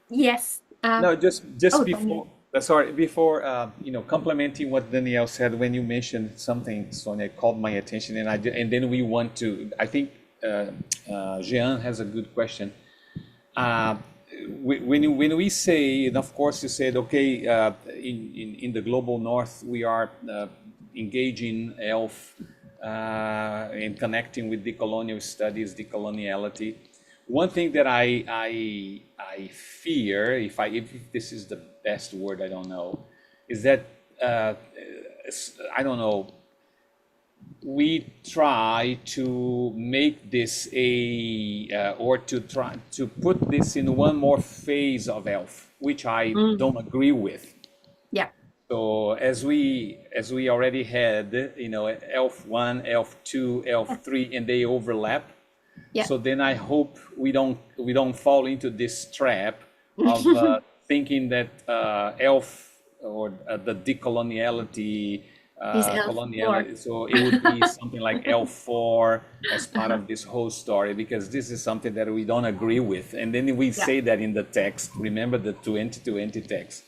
Yes. No, just before. Sorry, before complimenting what Danielle said when you mentioned something, Sonia, called my attention, and then we want to. I think Jean has a good question. When we say, and of course you said, okay, in the global north we are engaging ELF and connecting with decolonial studies, decoloniality. One thing that I fear, if this is the best word, I don't know, is that I don't know. We try to make this or to try to put this in one more phase of ELF, which I don't agree with. Yeah. So as we already had, ELF 1, ELF 2, ELF 3, and they overlap. Yeah. So then I hope we don't fall into this trap of thinking that ELF or the decoloniality. Coloniality, so it would be something like L4 as part of this whole story, because this is something that we don't agree with, and then we say that in the text. Remember the 2020 text.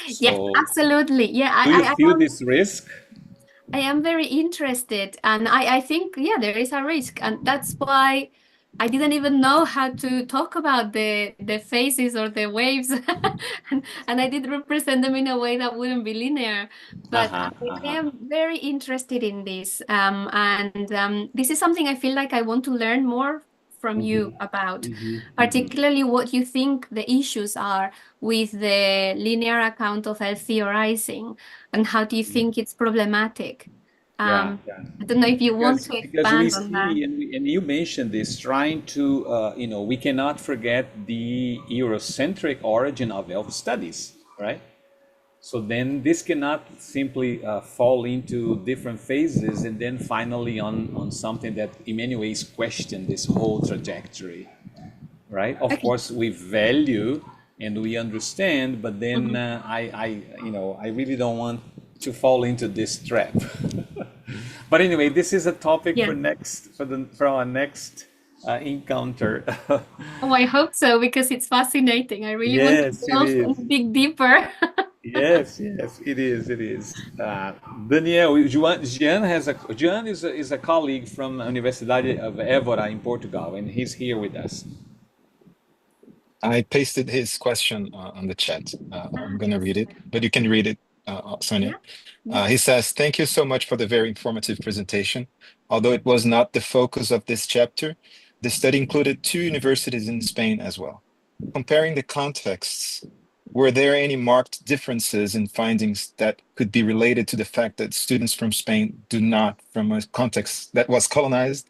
So, yes, absolutely. Yeah. Do you feel this risk? I am very interested, and I think there is a risk, and that's why I didn't even know how to talk about the phases or the waves, and I did represent them in a way that wouldn't be linear. But I am very interested in this, and this is something I feel like I want to learn more from you about, particularly what you think the issues are with the linear account of ELF theorizing, and how do you think it's problematic? I don't know if you want to expand on that. And you mentioned this, trying to, we cannot forget the Eurocentric origin of ELF studies, right? So then this cannot simply fall into different phases and then finally on something that in many ways question this whole trajectory, right? Of course, we value and we understand, but then I really don't want to fall into this trap. But anyway, this is a topic for our next encounter. Oh, I hope so, because it's fascinating. I really want to delve and dig deeper. Yes, it is. Daniel, Jean is a colleague from Universidade of Évora in Portugal, and he's here with us. I pasted his question on the chat. I'm going to read it, but you can read it, Sonia. He says, thank you so much for the very informative presentation. Although it was not the focus of this chapter, the study included 2 universities in Spain as well. Comparing the contexts, were there any marked differences in findings that could be related to the fact that students from Spain do not from a context that was colonized?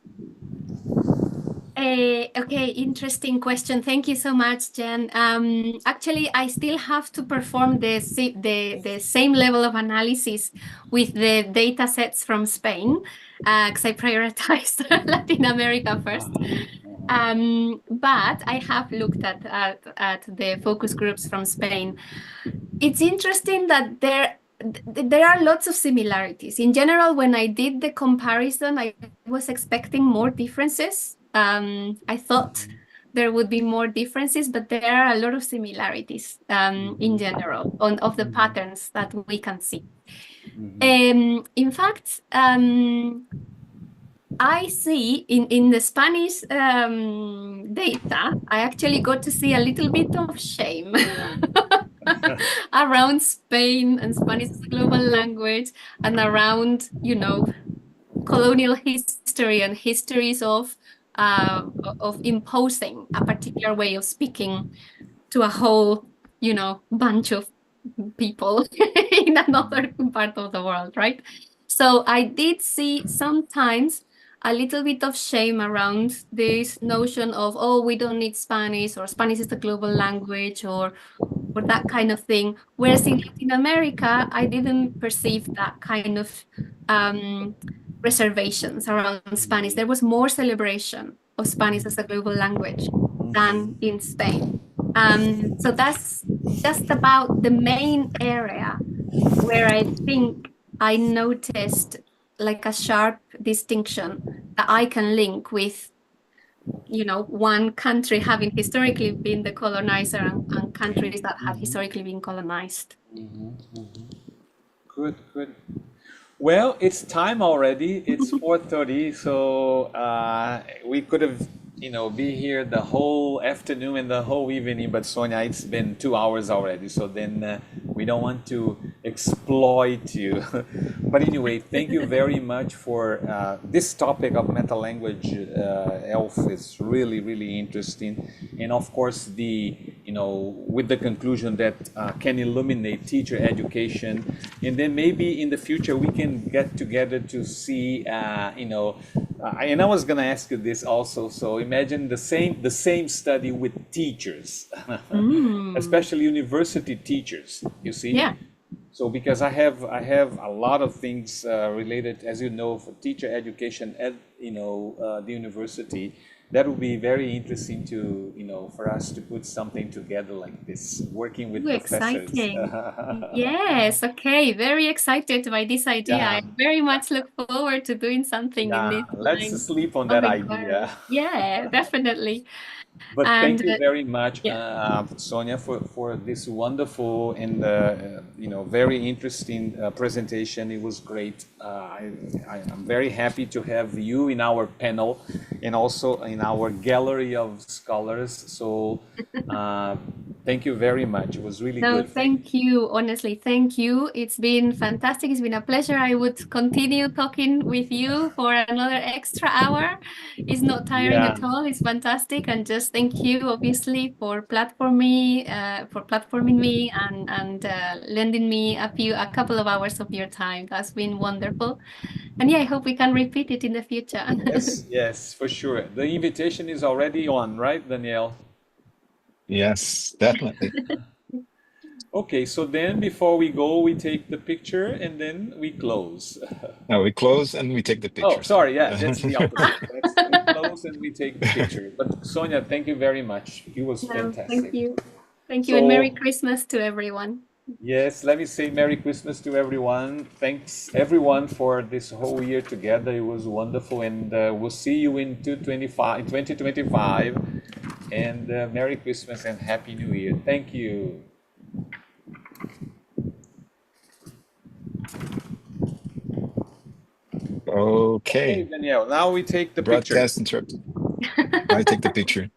Okay, interesting question. Thank you so much, Jen. Actually, I still have to perform the same level of analysis with the data sets from Spain, because I prioritized Latin America first. But I have looked at the focus groups from Spain. It's interesting that there are lots of similarities. In general, when I did the comparison, I was expecting more differences. I thought there would be more differences, but there are a lot of similarities in general of the patterns that we can see. In fact, I see in the Spanish data, I actually got to see a little bit of shame around Spain and Spanish as a global language, and around, colonial history and histories of imposing a particular way of speaking to a whole, bunch of people in another part of the world, right? So I did see sometimes a little bit of shame around this notion of, oh, we don't need Spanish, or Spanish is the global language, or that kind of thing. Whereas in Latin America, I didn't perceive that kind of reservations around Spanish. There was more celebration of Spanish as a global language than in Spain. So that's just about the main area where I think I noticed like a sharp distinction that I can link with, one country having historically been the colonizer and countries that had historically been colonized. Good. Well, it's time already. It's 4:30, so we could have, be here the whole afternoon and the whole evening, but Sonia, it's been 2 hours already, so then we don't want to exploit you. But anyway, thank you very much for this topic of meta-language ELF is really, really interesting. And of course, with the conclusion that can illuminate teacher education, and then maybe in the future we can get together to see, and I was going to ask you this also. So imagine the same study with teachers, especially university teachers. You see, So because I have a lot of things related, as you know, for teacher education at the university. That would be very interesting to for us to put something together like this, working with professors. Exciting. Yes, okay, very excited by this idea. I very much look forward to doing something in this let's line sleep on that of idea. inquiry. Yeah, definitely. But thank you very much, Sonia, for this wonderful and very interesting presentation. It was great. I'm very happy to have you in our panel and also in our gallery of scholars. So thank you very much. It was really good. Thank you. Honestly, thank you. It's been fantastic. It's been a pleasure. I would continue talking with you for another extra hour. It's not tiring at all. It's fantastic. And just thank you, obviously, for platforming me and lending me a couple of hours of your time. That's been wonderful. And I hope we can repeat it in the future. Yes, for sure. The invitation is already on, right, Danielle? Yes, definitely. Okay, so then before we go, we take the picture and then we close. No, we close and we take the picture. Oh, sorry, that's the opposite. We close and we take the picture. But Sonia, thank you very much. It was fantastic. Thank you. Thank you, and Merry Christmas to everyone. Yes, let me say Merry Christmas to everyone. Thanks everyone for this whole year together. It was wonderful, and we'll see you in 2025. And Merry Christmas and Happy New Year. Thank you. Okay, Okay. Danielle, now we take the picture. Broadcast interrupted. I take the picture.